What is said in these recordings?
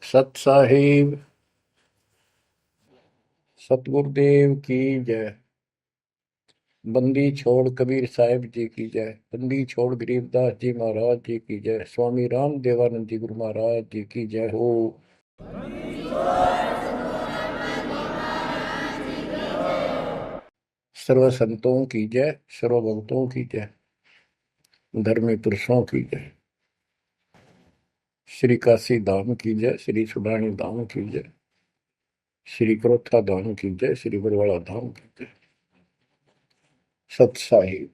सत साहिब सतगुरुदेव की जय। बंदी छोड़ कबीर साहिब जी की जय। बंदी छोड़ गरीबदास जी महाराज जी की जय। स्वामी राम देवानंद जी गुरु महाराज जी की जय हो। सर्व संतों की जय, सर्व भक्तों की जय, धर्मी पुरुषों की जय। श्री काशी धाम की जय, श्री सुडानी धाम की जय, श्री क्रोथा धाम की जय, श्री बरवाड़ा धाम की जय। सत साहिब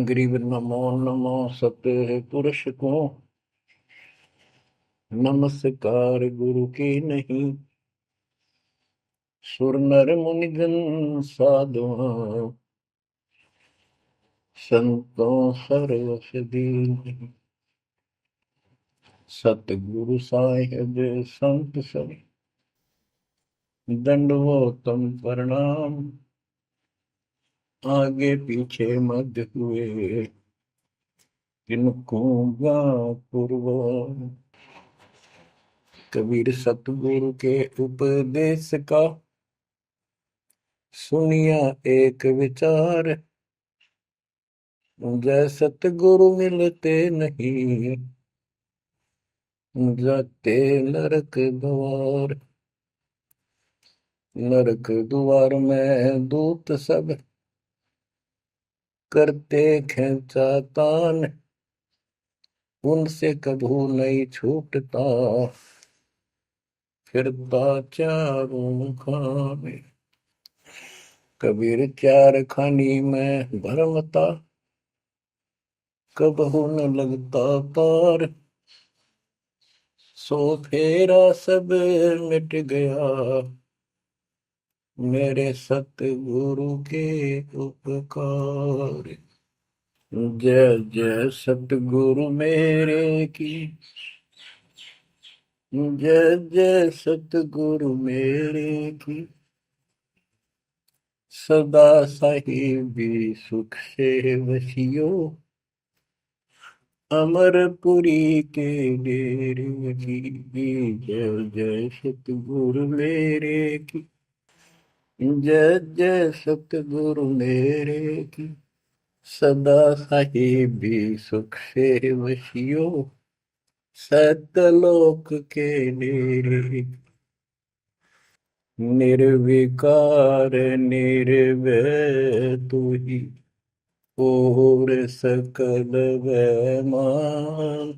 गरीब नमो नमो सत पुरुष को नमस्कार गुरु की नहीं। सुर नर मुनिजन साधुआ संतों सरस दीन। सतगुरु साहिब संत सब दंडवतम प्रणाम। आगे पीछे मध्य हुए किनको पूर्व। कबीर सतगुरु के उपदेश का सुनिया एक विचार। जय सतगुरु मिलते नहीं जाते नरक द्वार। नरक द्वार में दूत सब करते खेचा तान। उनसे कभू नहीं छूटता फिरता चारों खाने। कबीर चार खानी में भरमता कबहू न लगता पार। सो फेरा सब मिट गया मेरे सतगुरु के उपकार। जय जय सतगुरु मेरे की जय जय सतगुरु मेरे की। सदा साहिबी सुख से वसियो अमरपुरी के डेरे की। जय जय सतगुरु मेरे की जय जय सतगुरु मेरे की। सदा साहिबी सुख से वसियो सतलोक के डेरे। निर्विकार निर्भय तू ही और सकल वैमान।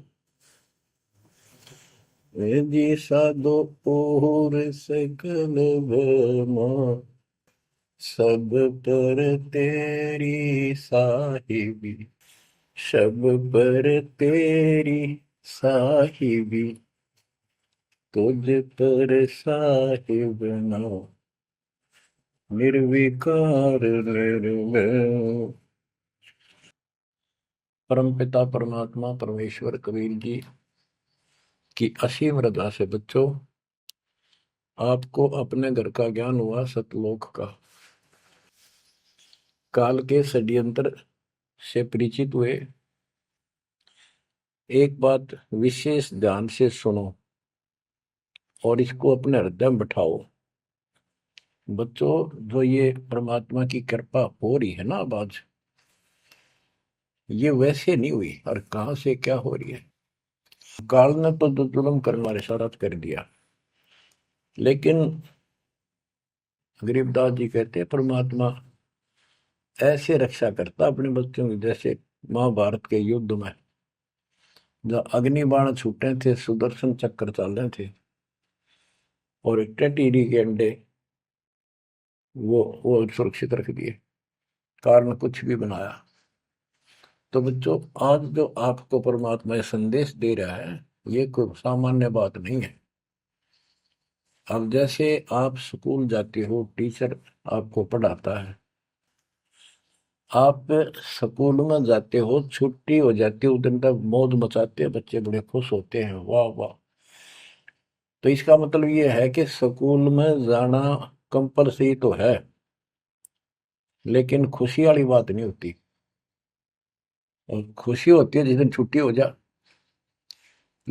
जी साधो और सकल वैमान। सब पर तेरी साहिबी सब पर तेरी साहिबी। तुझ पर साहिब ना निर्विकार निर्भय। परमपिता परमात्मा परमेश्वर कबीर जी की असीम रजा से बच्चों आपको अपने घर का ज्ञान हुआ सतलोक का। काल के षड्यंत्र से परिचित हुए। एक बात विशेष ध्यान से सुनो और इसको अपने हृदय में बैठाओ। बच्चों जो ये परमात्मा की कृपा हो रही है ना अब आज, ये वैसे नहीं हुई और कहां से क्या हो रही है। काल ने तो जुल्म करने वाले सारा कर दिया, लेकिन गरीबदास जी कहते हैं परमात्मा ऐसे रक्षा करता अपने बच्चों की, जैसे महाभारत के युद्ध में जब अग्नि बाण छूटे थे, सुदर्शन चक्र चल रहे थे और टिड्डी के अंडे वो सुरक्षित रख दिए, कारण कुछ भी बनाया। तो बच्चों आज जो आपको परमात्मा ये संदेश दे रहा है ये कोई सामान्य बात नहीं है। अब जैसे आप स्कूल जाते हो, टीचर आपको पढ़ाता है, आप स्कूल में जाते हो, छुट्टी हो जाती है, उस दिन तक मौज मचाते हैं, बच्चे बड़े खुश होते हैं, वाह वाह। तो इसका मतलब ये है कि स्कूल में जाना कंपलसरी तो है, लेकिन खुशी वाली बात नहीं होती। और खुशी होती है जिस दिन छुट्टी हो जा।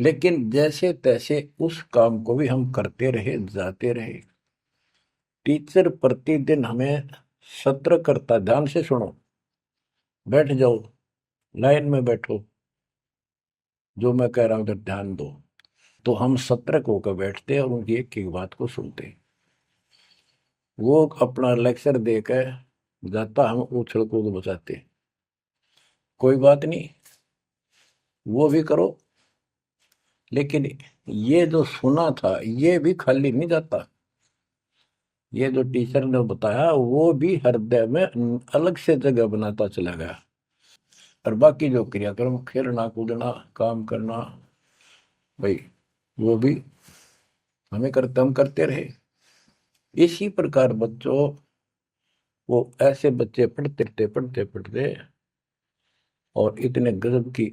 लेकिन जैसे तैसे उस काम को भी हम करते रहे, जाते रहे। टीचर प्रतिदिन हमें सत्र करता, ध्यान से सुनो, बैठ जाओ, लाइन में बैठो, जो मैं कह रहा हूं उधर ध्यान दो। तो हम सतर्क होकर बैठते और उनकी एक एक बात को सुनते। वो अपना लेक्चर देकर जाता, हम उछल कूद बचाते। कोई बात नहीं, वो भी करो, लेकिन ये जो सुना था ये भी खाली नहीं जाता। ये जो टीचर ने बताया वो भी हृदय में अलग से जगह बनाता चला गया। और बाकी जो क्रियाक्रम, खेलना कूदना, काम करना, भाई वो भी हम करते रहे। इसी प्रकार बच्चों, वो ऐसे बच्चे पढ़ते और इतने गजब की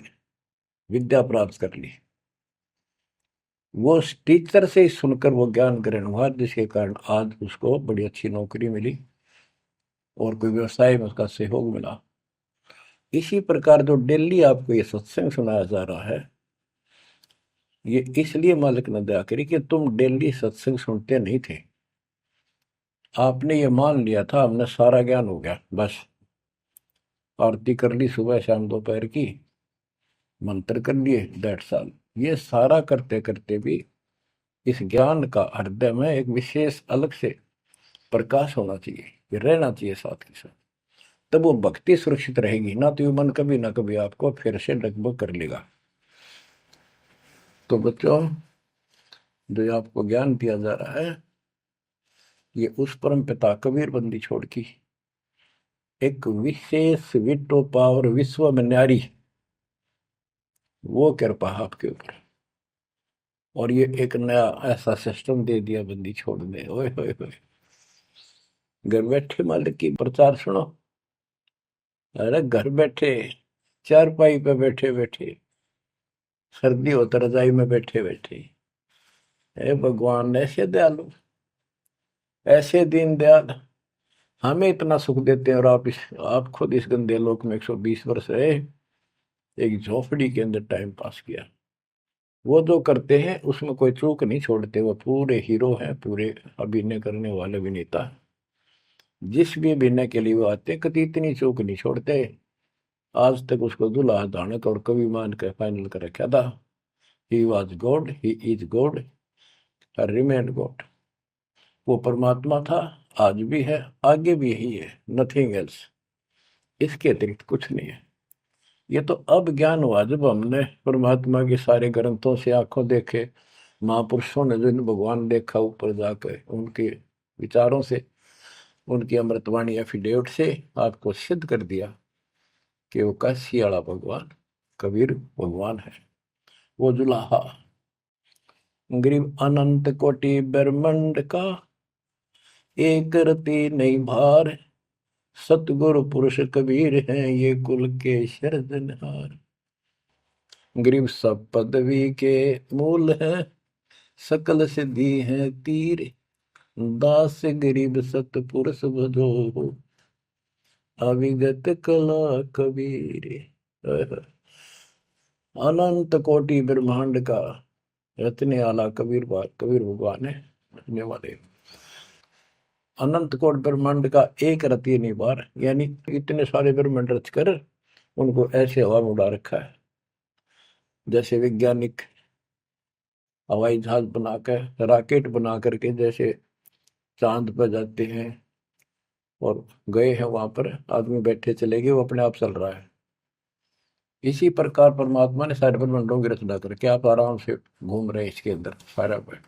विद्या प्राप्त कर ली। वो टीचर से ही सुनकर वो ज्ञान ग्रहण हुआ, जिसके कारण आज उसको बड़ी अच्छी नौकरी मिली और कोई व्यवसाय में उसका सहयोग मिला। इसी प्रकार जो डेली आपको ये सत्संग सुनाया जा रहा है, ये इसलिए मालिक ने दया करी कि तुम डेली सत्संग सुनते नहीं थे। आपने ये मान लिया था हमने सारा ज्ञान हो गया, बस आरती कर ली सुबह शाम दोपहर की, मंत्र कर लिए, दैट साल। ये सारा करते करते भी इस ज्ञान का हृदय में एक विशेष अलग से प्रकाश होना चाहिए, ये रहना चाहिए साथ के साथ। तब वो भक्ति सुरक्षित रहेगी, ना तो ये मन कभी ना कभी आपको फिर से डगमग कर लेगा। तो बच्चों, जो आपको ज्ञान दिया जा रहा है, ये उस परम पिता कबीर बंदी छोड़ की एक विशेष विटो पावर विश्व में न्यारी, वो कृपा आपके ऊपर। और ये एक नया ऐसा सिस्टम दे दिया बंदी छोड़ने। ओए होए होए, घर बैठे मालिक की प्रचार सुनो। अरे घर बैठे, चारपाई पे बैठे बैठे, सर्दी हो तो रजाई में बैठे बैठे, हे भगवान ऐसे दयालु, ऐसे दीन दयाल, हमें इतना सुख देते हैं और आप खुद इस गंदे लोक में 120 वर्ष रहे, एक झोपड़ी के अंदर टाइम पास किया। वो जो करते हैं उसमें कोई चूक नहीं छोड़ते, वो पूरे हीरो हैं, पूरे अभिनय करने वाले अभिनेता। जिस भी अभिनय के लिए वो आते कभी इतनी चूक नहीं छोड़ते। आज तक उसको दुल्हा दानक और कवि मान के फाइनल कर रखा था। He was God, he is God, remain God. वो परमात्मा था, आज भी है, आगे भी यही है, नथिंग एल्स। इसके अतिरिक्त कुछ नहीं है। ये तो अब ज्ञान हुआ जब हमने परमात्मा के सारे ग्रंथों से आंखों देखे, महापुरुषों ने जिन भगवान देखा ऊपर जाकर, उनके विचारों से, उनकी अमृतवाणी एफिडेविट से आपको सिद्ध कर दिया कि वो काशी वाला भगवान कबीर भगवान है। वो जुलाहा गरीब अनंत कोटि ब्रह्मांड का, एक रति नहीं भार, सतगुरु पुरुष कबीर हैं ये कुल के सिरजनहार। गरीब सब पदवी के मूल है, सकल सिद्धि है तीर, दास गरीब सतपुरुष भजो, अविगत कला कबीर। अनंत कोटि ब्रह्मांड का रचने वाला कबीर भगवान है, रचने वाले। अनंत कोट ब्रह्मांड का एक रति निवार, यानी इतने सारे ब्रह्मांड रच कर उनको ऐसे हवा में उड़ा रखा है, जैसे वैज्ञानिक हवाई जहाज बनाकर, रॉकेट बना करके जैसे चांद पर जाते हैं और गए हैं, वहां पर आदमी बैठे चले गए, वो अपने आप चल रहा है। इसी प्रकार परमात्मा ने सारे ब्रह्मांडों की रचना करके आप आराम से घूम रहे हैं इसके अंदर सारा पर।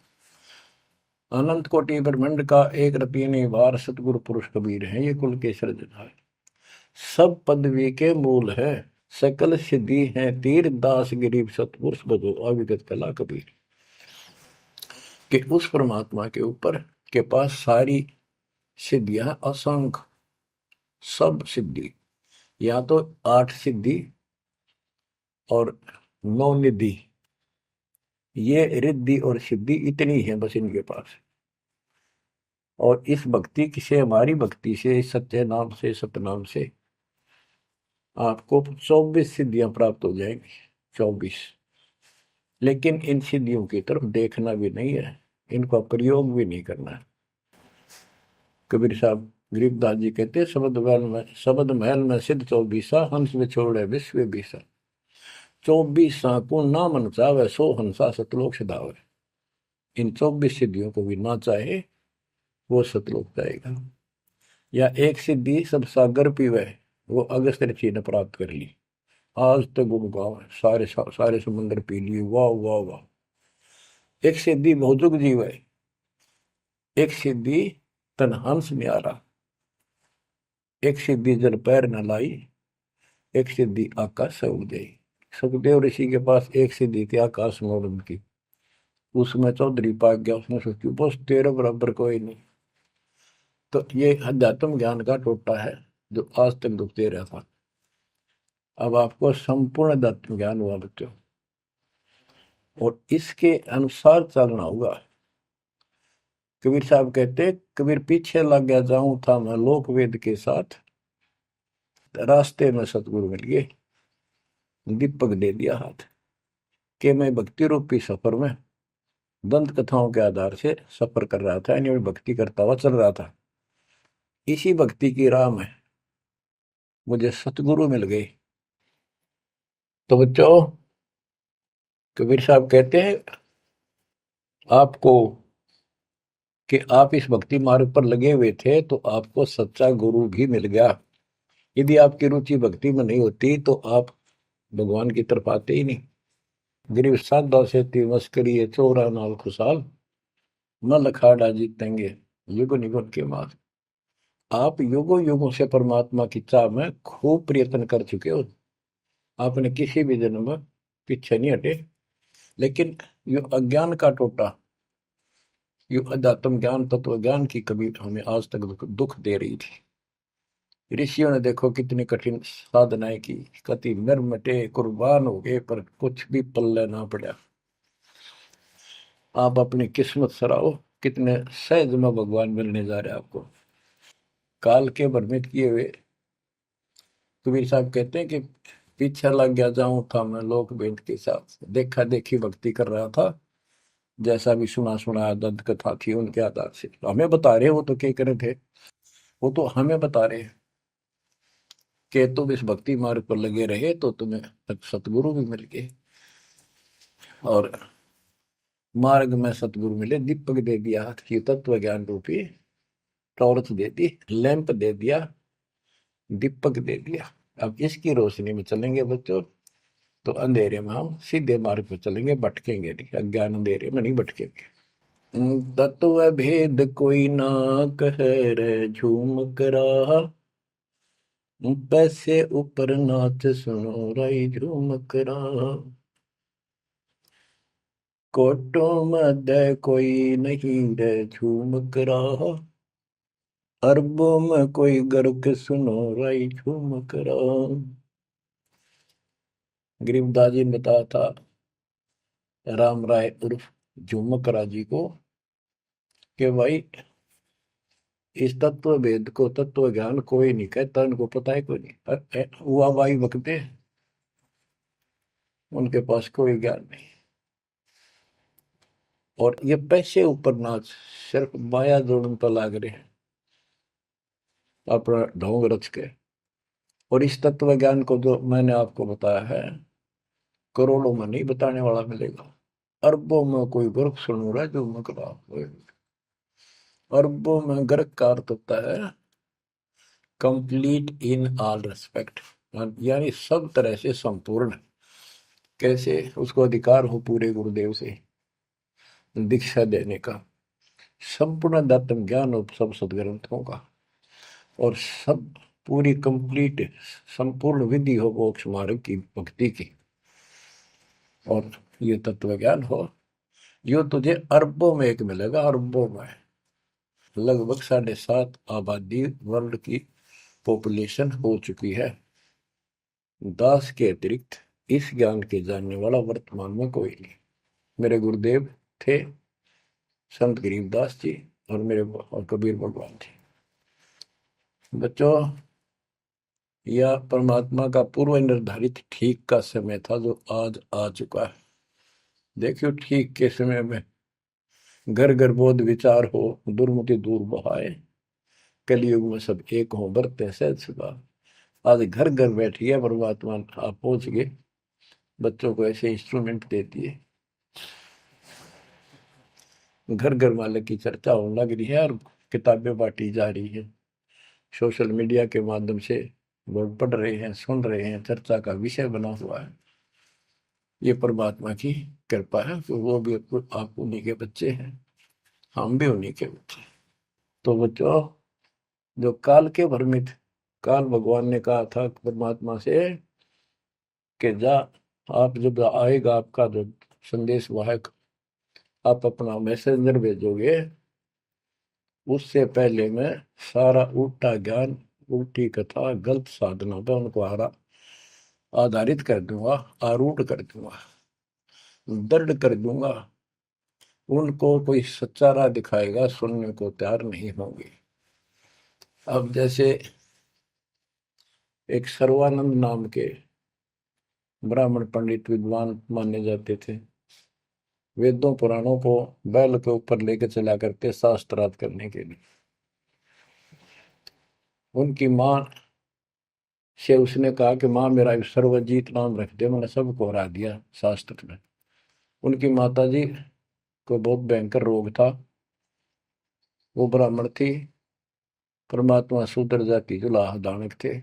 अनंत कोटि ब्रह्मांड का एक रति निवार, सतगुरु पुरुष कबीर है ये कुल के सिरजनहार। सब पदवी के मूल है, सकल सिद्धि है तीर, दास गरीब सतपुरुष भजो, अविगत कला कबीर। कि उस परमात्मा के ऊपर के पास सारी सिद्धियां, असंख्य सब सिद्धि, या तो 8 सिद्धि और 9 निधि, ये रिद्धि और सिद्धि इतनी है बस इनके पास। और इस भक्ति से, हमारी भक्ति से, सत्य नाम से, सतनाम से आपको 24 सिद्धियां प्राप्त हो जाएंगी। 24 लेकिन इन सिद्धियों की तरफ देखना भी नहीं है, इनका प्रयोग भी नहीं करना है। कबीर साहब गरीबदास जी कहते, शब्द महल में सिद्ध चौबीसा, हंस में छोड़े विश्व बीसा। 24 को ना मन चावे, सो हंसा सतलोक सदावे। इन 24 सिद्धियों को भी ना चाहे वो सतलोक जाएगा। या एक सिद्धि सब सागर पीवे, वो अगस्त्य ऋषि ने प्राप्त कर ली। आज तक गुण गाओ, सारे सारे समुद्र पी लिए, वाह वाह वाह। एक सिद्धि भौजुग जीव है, एक सिद्धि तन हंस न्यारा, एक सिद्धि जल पैर न लाई, एक सिद्धि आकाश से उड़ गई। सुखदेव ऋषि के पास एक सिद्धि थी आकाश में उड़ने की, उसमें चौधरी पाक गया, उसने सोची बस तेरे बराबर कोई नहीं। तो ये अध्यात्म ज्ञान का टोटा है जो आज तक दुखते रहा था। अब आपको संपूर्ण अध्यात्म ज्ञान हुआ बच्चों, और इसके अनुसार चलना होगा। कबीर साहब कहते, कबीर पीछे लग गया जाऊं था मैं लोक वेद के साथ, रास्ते में सतगुरु मिल गए, दीपक दे दिया हाथ, कि मैं भक्ति रूपी सफर में दंत कथाओं के आधार से सफर कर रहा था, यानी भक्ति करता हुआ चल रहा था। इसी भक्ति की राह में मुझे सतगुरु मिल गए। तो बच्चों, कबीर साहब कहते हैं आपको कि आप इस भक्ति मार्ग पर लगे हुए थे तो आपको सच्चा गुरु भी मिल गया। यदि आपकी रुचि भक्ति में नहीं होती तो आप भगवान की तरफ आते ही नहीं। गरीब साधा से ती मस्करी चोरा नाल खुशाल, न लखाड़ा जीतेंगे युग निगुन के मार। आप युगों युगों से परमात्मा की चाह में खूब प्रयत्न कर चुके हो, आपने किसी भी जन्म में पीछे नहीं हटे। लेकिन यो अज्ञान का टोटा, यो अध्यात्म ज्ञान तत्व ज्ञान की कमी हमें आज तक दुख दे रही थी। ऋषियों ने देखो कितनी कठिन साधनाएं की, कति नर मटे कुर्बान हो गए, पर कुछ भी पल्ले ना पड़ा। आप अपनी किस्मत सराहो, कितने सहज में भगवान मिलने जा रहे हैं आपको। काल के भ्रमित किए हुए कबीर साहब कहते हैं कि पीछे लग गया जाऊं था मैं लोक वेद के साथ, देखा देखी भक्ति कर रहा था, जैसा भी सुना सुना दंत कथा थी उनके आधार से। हमें बता रहे, वो तो क्या करे थे, वो तो हमें बता रहे कि तुम इस भक्ति मार्ग पर लगे रहे तो तुम्हें सतगुरु भी मिल गए। और मार्ग में सतगुरु मिले, दीपक दे दिया, ये तत्व ज्ञान रूपी टॉर्च दे दी, लैंप दे दिया, दीपक दे दिया। अब इसकी रोशनी में चलेंगे बच्चों तो अंधेरे में हम सीधे मार्ग पर चलेंगे, भटकेंगे नहीं, अज्ञान अंधेरे में नहीं भटकेंगे। तत्व भेद कोई ना कहे रे झूम करा, पैसे ऊपर नाच सुनो राई झूम करा। कोटों मध्य कोई नहीं रे झूम करा, अरबों में कोई गर्क सुनो राई झूम करा। गरीबदास जी ने बताया था राम राय उर्फ झूमकरा जी को कि भाई इस तत्व भेद को, तत्व ज्ञान कोई नहीं कहता, उनको पता है कोई नहीं, हुआ वाई बकते, उनके पास कोई ज्ञान नहीं। और ये पैसे ऊपर नाच, सिर्फ माया जोड़न पर लाग रहे हैं अपना ढोंग रच के। और इस तत्व ज्ञान को जो मैंने आपको बताया है, करोड़ों में नहीं बताने वाला मिलेगा, अरबों में कोई गर्क सुन रहा है जो मकरा। अरबों में गर्क का अर्थ होता है कंप्लीट इन ऑल रेस्पेक्ट, यानी सब तरह से संपूर्ण। कैसे उसको अधिकार हो पूरे गुरुदेव से दीक्षा देने का, संपूर्ण अध्यात्म ज्ञान हो सब सदग्रंथों का, और सब पूरी कंप्लीट संपूर्ण विधि हो मोक्ष मार्ग की भक्ति की, और ये तत्व ज्ञान हो, यो तुझे अरबों में एक मिलेगा, अरबों में। लगभग 7.5 आबादी वर्ल्ड की पॉपुलेशन हो चुकी है। दास के अतिरिक्त इस ज्ञान के जानने वाला वर्तमान में कोई नहीं। मेरे गुरुदेव थे संत गरीबदास जी, और मेरे और कबीर भगवान जी। बच्चों, यह परमात्मा का पूर्व निर्धारित ठीक का समय था जो आज आ चुका है। देखियो ठीक के समय में घर घर बोध विचार हो, दुर्मति दूर बहाए, कलयुग में सब एक हो बरते सहज सुभा। आज घर घर बैठी है परमात्मा, आप पहुंच गए, बच्चों को ऐसे इंस्ट्रूमेंट देती है, घर घर मालिक की चर्चा होने लग रही है और किताबें बांटी जा रही है, सोशल मीडिया के माध्यम से लोग पढ़ रहे हैं, सुन रहे हैं, चर्चा का विषय बना हुआ है। ये परमात्मा की कृपा है कि वो भी आप उन्हीं के बच्चे हैं, हम भी उन्हीं के बच्चे। तो बच्चों, जो काल के भ्रमित, काल भगवान ने कहा था परमात्मा से कि जा, आप जब आएगा आपका जो संदेश वाहक, आप अपना मैसेंजर भेजोगे, उससे पहले मैं सारा उल्टा ज्ञान, उल्टी कथा, गलत साधना पे उनको आधारित कर दूंगा, आरूढ़ कर दूंगा, दृढ़ कर दूंगा। उनको कोई सच्चा राह दिखाएगा, सुनने को तैयार नहीं होंगे। अब जैसे एक सर्वानंद नाम के ब्राह्मण पंडित विद्वान माने जाते थे, वेदों पुराणों को बैल के ऊपर लेकर चला करते शास्त्रार्थ करने के लिए। उनकी माँ से उसने कहा कि माँ मेरा सर्वजीत नाम रख दे, मैंने सबको हरा दिया शास्त्र में। उनकी माता जी को बहुत भयंकर रोग था, वो ब्राह्मण थी, परमात्मा शूद्र जाति जुलाह दानक थे,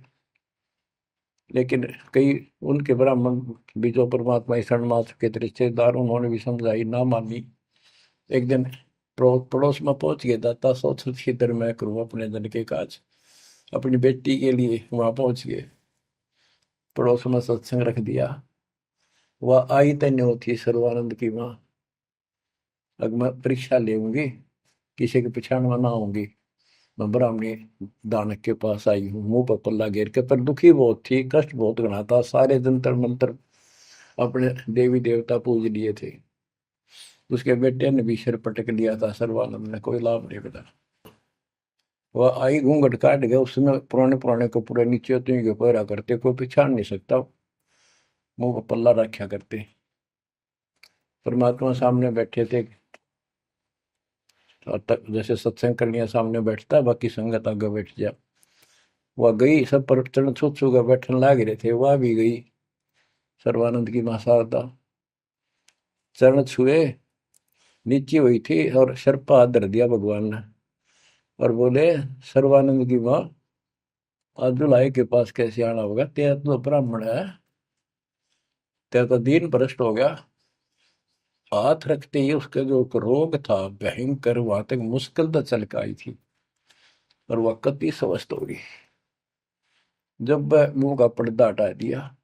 लेकिन कई उनके ब्राह्मण भी जो परमात्मा ईश्वर मास के रिश्तेदार, उन्होंने भी समझाई, ना मानी। एक दिन पड़ोस में पहुंच गया, दाता सोच इधर मैं करूँ अपने धन के काज, अपनी बेटी के लिए वहां पहुंच गए, पड़ोस में सत्संग रख दिया। वह आई तन्य होती सर्वानंद की माँ, अब मैं परीक्षा लेंगी, किसी के पिछाड़ में ना आऊंगी, मैं ब्राह्मणी दानक के पास आई हूँ, मुंह पर पल्ला घेर के, पर दुखी बहुत थी, कष्ट बहुत घना था, सारे जंतर मंत्र अपने देवी देवता पूज लिए थे। उसके बेटे ने भी सिर पटक लिया था, सर्वानंद ने कोई लाभ नहीं मिला। वह आई घूंघट काट गया, उसमें पुराने पुराने कपड़े नीचे के पहरा करते, कोई पहचान नहीं सकता, मुंह पर पल्ला रखा करते। परमात्मा सामने बैठे थे, और तक जैसे सत्संग करने सामने बैठता, बाकी संगत आगे बैठ जा। वह गई, सब पर चरण छू छू कर बैठने लाग रहे थे, वह भी गई, सर्वानंद की मां शारदा, चरण छुए, नीचे हुई थी और सिर पर हाथ धर दिया भगवान ने, और बोले, सर्वानंद की मां, आज दुल्हाई के पास कैसे आना होगा, तेरा तो ब्राह्मण है, तेरा तो दीन भ्रष्ट हो गया। हाथ रखते ही उसका जो रोग था भयंकर, वहां तक मुश्किल तो चल के आई थी, और वह कति स्वस्थ हो गई। जब वह मुंह का पर्दा हटा दिया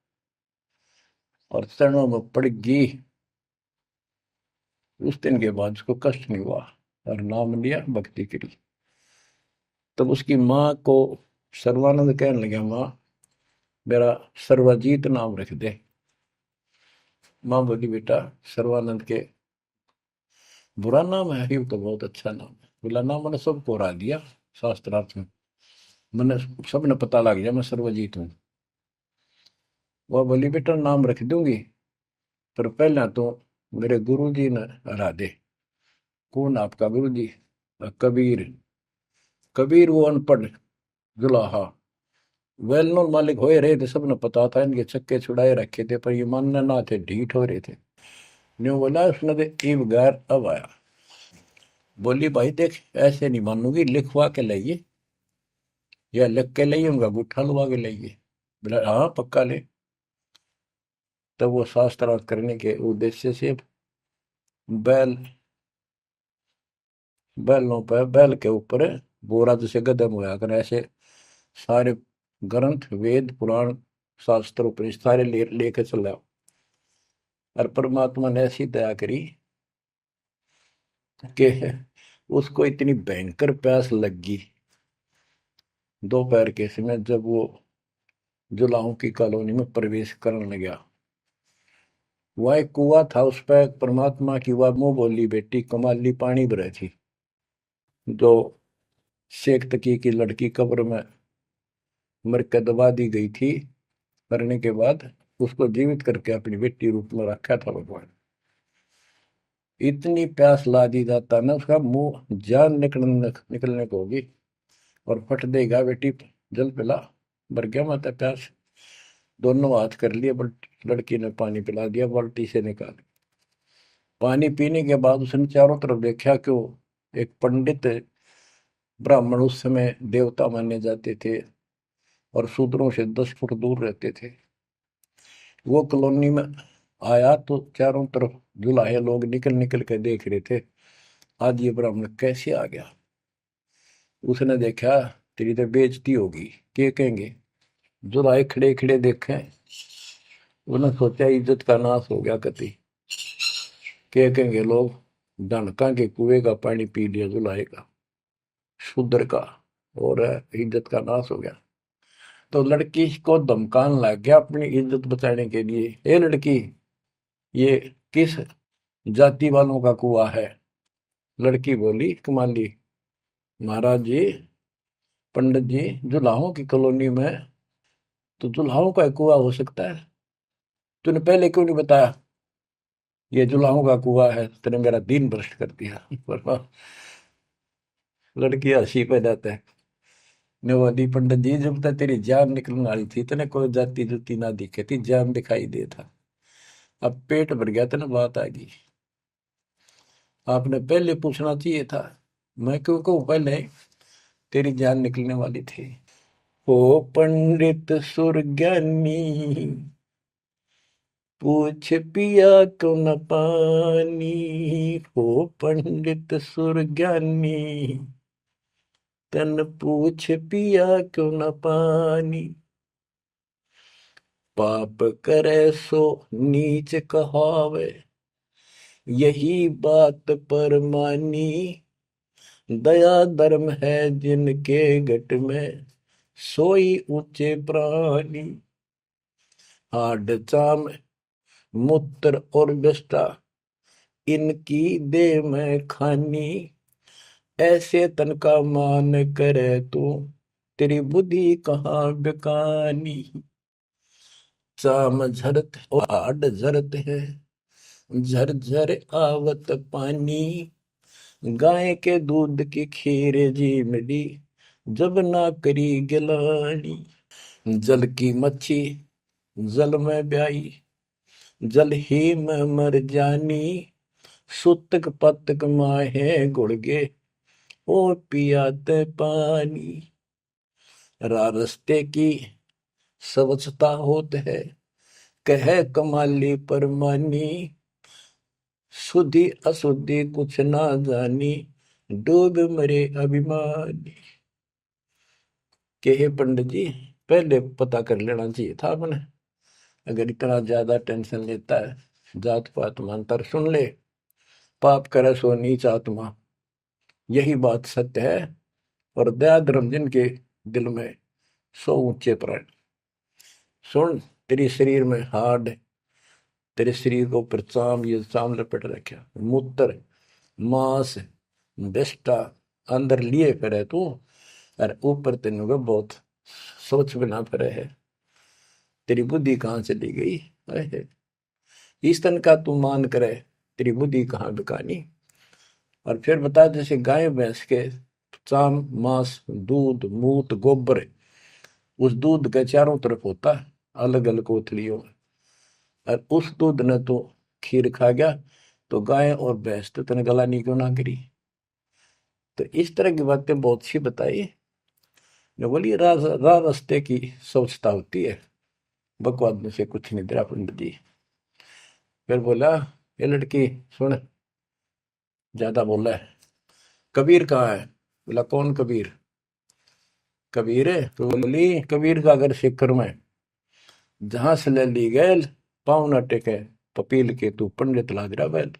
और चरणों में पड़ गई, उस दिन के बाद उसको कष्ट नहीं हुआ, और नाम लिया, भक्ति करी। तब उसकी माँ को सर्वानंद कहने लगा, माँ मेरा सर्वजीत नाम रख दे। माँ बोली, बेटा सर्वानंद के बुरा नाम है, ये तो बहुत अच्छा नाम है। बोला, नाम मैंने सबको हरा दिया शास्त्रार्थ में, मैंने सबने पता लग गया मैं सर्वजीत हूँ। वह बोली, बेटा नाम रख दूंगी, पर पहला तो मेरे गुरु जी ने हरा दे। कौन आपका गुरु जी? कबीर। कबीर वो अनपढ़ जुलाहा, वेल नोन मालिक हो रहे थे, सबने पता था, इनके चक्के छुड़ाए रखे थे, पर ये मानने ना थे, ढीठ हो रहे थे। न्यू बोला उसने, तो ईब गैर अब आया। बोली, भाई देख ऐसे नहीं मानूंगी, लिखवा के लाइए, या लिख के लाइए, उनका गुट्ठा लुआ के लाइए। बोला, हाँ पक्का ले। तब वो शास्त्रार्थ करने के उद्देश्य से बैल, बैलों पर, बैल के ऊपर बोरा जैसे गदम होया कर, ऐसे सारे ग्रंथ, वेद, पुराण, शास्त्र, उपनिषद सारे लेके चला। और परमात्मा ने ऐसी दया करी कि उसको इतनी भयंकर प्यास लग गई दोपहर के समय, जब वो जुलाहों की कॉलोनी में प्रवेश करने गया। वह एक कुआ था, उस पर परमात्मा की वह मुंह बोली बेटी कमाली पानी भरे थी, जो शेख तकी की लड़की कब्र में मर के दबा दी गई थी, करने के बाद उसको जीवित करके अपनी बेटी रूप में रखा था भगवान। इतनी प्यास ला दी जाता ना, उसका मुंह जान निकलने को होगी, और फट देगा बेटी, जल पिला। भर गया माता प्यास। दोनों हाथ कर लिए, लड़की ने पानी पिला दिया बाल्टी से निकाल। पानी पीने के बाद उसने चारों तरफ देखा, क्यों, एक पंडित ब्राह्मण उस समय देवता माने जाते थे और शूद्रों से 10 फुट दूर रहते थे, वो कॉलोनी में आया, तो चारों तरफ जुलाहे लोग निकल निकल के देख रहे थे, आज ये ब्राह्मण कैसे आ गया। उसने देखा, तेरी तो बेइज्जती होगी, क्या कहेंगे, जुलाहे खड़े खड़े देखे। उन्होंने सोचा इज्जत का नाश हो गया कति, क्या कहेंगे लोग, डनका के कुएं का पानी पी लिया जुलाहे का, शूद्र का, और इज्जत का नाश हो गया। तो लड़की को धमकाने लग गया अपनी इज्जत बचाने के लिए, ए लड़की, ये किस जाति वालों का कुआ है। लड़की बोली कमाली, महाराज जी, पंडित जी, जुलाहों की कॉलोनी में तो जुलाहों का कुआ हो सकता है, तूने पहले क्यों नहीं बताया ये जुलाहों का कुआ है, तेने मेरा दिन भ्रष्ट कर दिया। पर लड़की हंसी पे जाता है, ने बोली, पंडित जी, जब तक तेरी जान निकलने वाली थी तेने कोई जाति जुती ना दिखे थी, जान दिखाई दे था, अब पेट भर गया तेने बात आ गई, आपने पहले पूछना चाहिए था। मैं क्यों कहूँ पहले, तेरी जान निकलने वाली थी। ओ पंडित सुरज्ञानी, पूछ पिया क्यों न पानी, हो पंडित सुरज्ञानी, तन पूछ पिया क्यों न पानी। पाप करे सो नीच कहावे, यही बात पर मानी, दया धर्म है जिनके घट में, सोई ऊंचे प्राणी। हाड चाम मूत्र और विष्ठा, इनकी दे में खानी, ऐसे तन का मान करे तू, तेरी बुद्धि कहाँ बेकानी। चाम झरत और हाड झरत है, झरझर आवत पानी, गाय के दूध की खीर जी मिली, जब ना करी गिलानी। जल की मच्छी जल में ब्याई, जल ही में मर जानी, सुतक पतक माहे गुड़गे, और पियाते पानी। रास्ते की स्वच्छता होत है, कह कमाली परमानी, शुद्धि अशुद्धि कुछ ना जानी, डूब मरे अभिमानी। के पंडित जी, पहले पता कर लेना चाहिए था आपने, अगर इतना ज्यादा टेंशन लेता है, जात पात मंत्र सुन ले, पाप करे सो नीच आत्मा, यही बात सत्य है, और दया धर्म जिनके दिल में, सो ऊंचे प्राण। सुन, तेरे शरीर में हाड, तेरे शरीर को ऊपर चाम, ये चाम लपेट रखा, मूत्र मांस विष्ठा अंदर लिए फिरे तू, और ऊपर तेन बहुत सोच बना फिरे है, तेरी बुद्धि कहाँ चली गई है, इस तन का तू मान करे, तेरी बुद्धि कहाँ बिकानी। और फिर बता, जैसे गाय भैंस के चाम मांस दूध मूत गोबर, उस दूध के चारों तरफ होता है अलग अलग कोथलियों में, और उस दूध ने तो खीर खा गया, तो गाय और भैंस तो तेने गलानी क्यों ना करी। तो इस तरह की बातें बहुत सी बताई। जो बोली राह रास्ते की स्वच्छता होती है, बकवाद में से कुछ नहीं तेरा पंडित जी। फिर बोला, ये लड़की सुन, ज्यादा बोला है, कबीर कहाँ है। बोला, कौन कबीर। कबीर है तो बोली, कबीर का घर सिक्कर में, जहां से ले ली गैल, पाँव न टेके पपील के, तू पंडित लाग रहा बैल।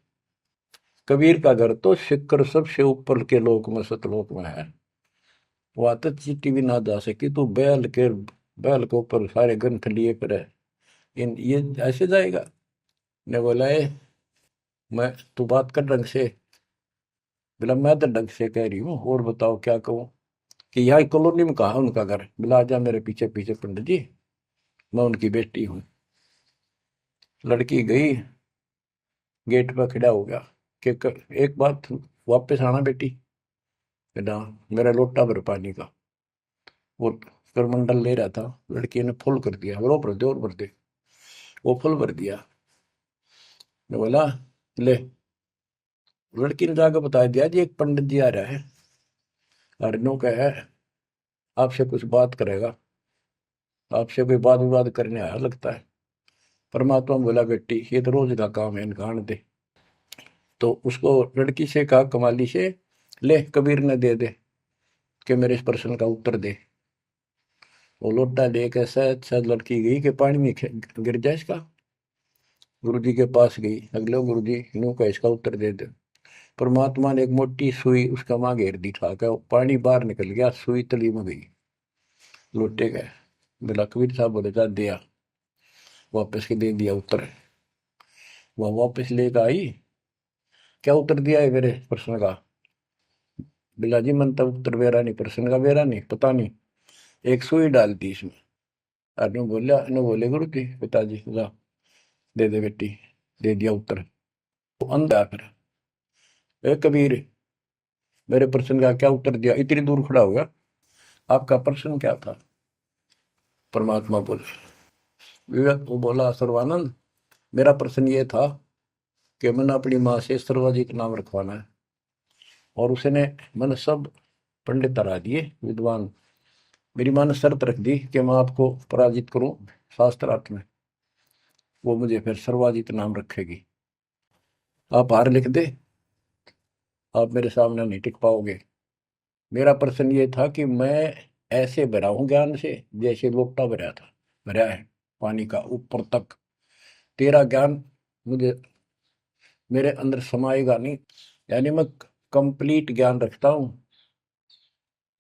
कबीर का घर तो सिक्कर सबसे ऊपर के लोक में, सतलोक में है, वहां तक चीटी भी ना जा सकी, तू बैल के ऊपर सारे ग्रंथ लिए पर है, इन ये ऐसे जाएगा। ने बोला, मैं, तू बात कर ढंग से। बोला, मैं तो ढंग से कह रही हूँ, और बताओ क्या कहूँ, कि यहाँ कॉलोनी में कहा उनका घर। बोला, आजा मेरे पीछे पीछे पंडित जी, मैं उनकी बेटी हूँ। लड़की गई, गेट पर खड़ा हो गया, कि एक बात वापस आना बेटी, बेटा मेरा लोटा भर पानी का। वो करमंडल ले रहा था, लड़की ने फुल कर दिया, और भर दे और भर दे। वो फुल भर दिया। मैं बोला ले। लड़की ने जाकर बता दिया जी एक पंडित जी आ रहा है, और नो का है आपसे कुछ बात करेगा, आपसे कोई बात विवाद करने आया लगता है। परमात्मा बोला बेटी ये तो रोज का काम है, इनका आने दे। तो उसको लड़की से कहा कमाली से, ले कबीर ने दे दे कि मेरे इस प्रश्न का उत्तर दे। वो लोटा लेकर शायद शायद लड़की गई कि पानी में गिर जाए इसका। गुरु जी के पास गई, अगले गुरु जी यूं का इसका उत्तर दे दे। परमात्मा ने एक मोटी सुई उसका माँ घेर दी था, क्या पानी बाहर निकल गया, सुई तली में गई। लोटे गए। बोला कबीर साहब बोले जा दिया, वापस के दे दिया उत्तर। वह वापस लेकर आई, क्या उत्तर दिया है मेरे प्रश्न का। बिला जी मन तब उत्तर वेरा नहीं, प्रश्न का वेरा नहीं, पता नहीं, एक सुई डाल दी इसमें। अनु बोला, अनु बोले गुरु जी पिताजी जा दे दे बेटी, दे दिया उत्तर। वो अंधा फिर, ए कबीर मेरे प्रश्न का क्या उत्तर दिया, इतनी दूर खड़ा हो गया, आपका प्रश्न क्या था। परमात्मा बोले, विवेक वो बोला सर्वानंद मेरा प्रश्न ये था कि मैंने अपनी माँ से सर्वाधिक नाम रखवाना है, और उसने मैंने सब पंडित हरा दिए विद्वान। मेरी माँ ने शर्त रख दी कि मैं आपको पराजित करूं शास्त्रार्थ में, वो मुझे फिर सर्वाजित नाम रखेगी। आप हार लिख दे, आप मेरे सामने नहीं टिक पाओगे। मेरा प्रश्न ये था कि मैं ऐसे भरा हूं ज्ञान से जैसे लोटा भरा था, भरा है पानी का ऊपर तक। तेरा ज्ञान मुझे मेरे अंदर समाएगा नहीं, यानी मैं कंप्लीट ज्ञान रखता हूं।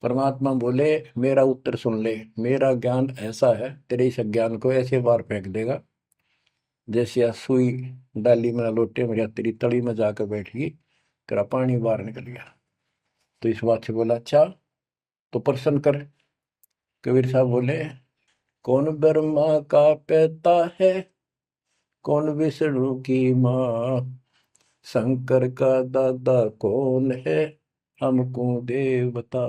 परमात्मा बोले मेरा उत्तर सुन ले, मेरा ज्ञान ऐसा है तेरे इस ज्ञान को ऐसे बार फेंक देगा जैसे या सुई डाली में लोटे में या तेरी तली में जाकर बैठ गई, तेरा पानी बाहर निकल गया। तो इस बात से बोला अच्छा तो प्रश्न कर। कबीर साहब बोले कौन ब्रह्मा का पिता है, कौन विष्णु की माँ, शंकर का दादा कौन है, हमको देव बता।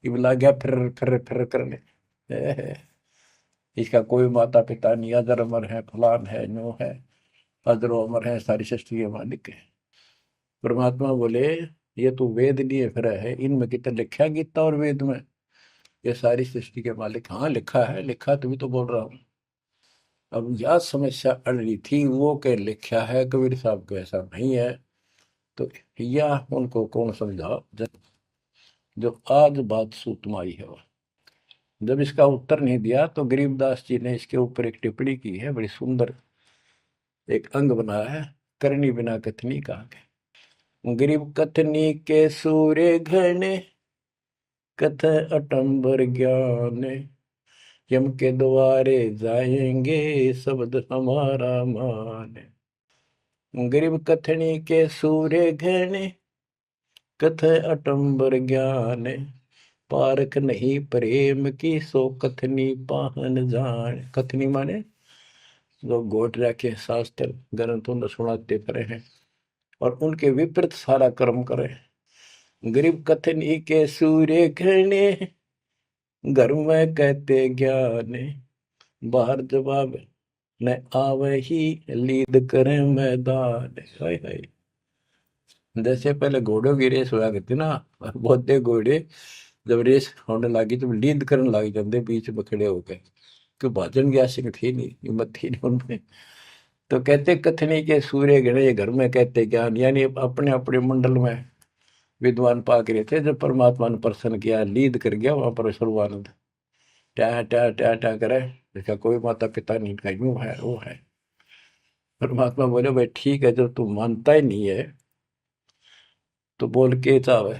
ये लग गया फिर करने, इसका कोई माता पिता नहीं, अजर अमर है, फलान है, नो है, अजरो अमर है, सारी सृष्टि के मालिक है। परमात्मा बोले ये तो वेद लिए फिर है, इनमें कितना लिखा है गीता और वेद में ये सारी सृष्टि के मालिक। हाँ लिखा है, लिखा तभी तो बोल रहा हूँ। अब यह समस्या अड़ रही थी, वो के लिखा है कबीर साहब को ऐसा नहीं है, तो यह उनको कौन समझा जो आज बात सूतम आई है। जब इसका उत्तर नहीं दिया तो गरीबदास जी ने इसके ऊपर एक टिप्पणी की है, बड़ी सुंदर एक अंग बनाया है, करनी बिना कथनी कहा के। गरीब कथनी के सूर्य घने, कथ अटंबर ज्ञान, यम के द्वारे जाएंगे शब्द हमारा मान। गरीब कथनी के सूर्य घने, कथ अटंबर ज्ञान, पारख नहीं प्रेम की सो कथनी पाहन जान। कथनी माने जो गोट रखे शास्त्र ग्रंथों ने सुनाते पड़े हैं और उनके विपरीत सारा कर्म करे। गरीब कथनी के सूर्य घने, घर में कहते ज्ञान, बाहर जवाब न आवे ही लीद करे मैदान। हाय हाय, जैसे पहले घोड़ों की रेस हुआ करती ना, बहुत घोड़े जब रेस होने लगी तो लीद करने लग जाते बीच में खड़े होकर, क्यों भाजन की आशिक थी नहीं, हिम्मत थी नहीं उनमें। तो कहते कथनी के सूर्य गणे घर में कहते ज्ञान, यानी अपने अपने मंडल में विद्वान पाक रहे थे। जब परमात्मा ने प्रसन्न किया, लीद कर गया वहां पर सर्वानंद, ट्या ट्या ट्या ट्या करे, इसका कोई माता पिता नहीं, इनका यूं है वो है। परमात्मा बोले भाई ठीक है, जब तू मानता ही नहीं है तो बोल के चाहे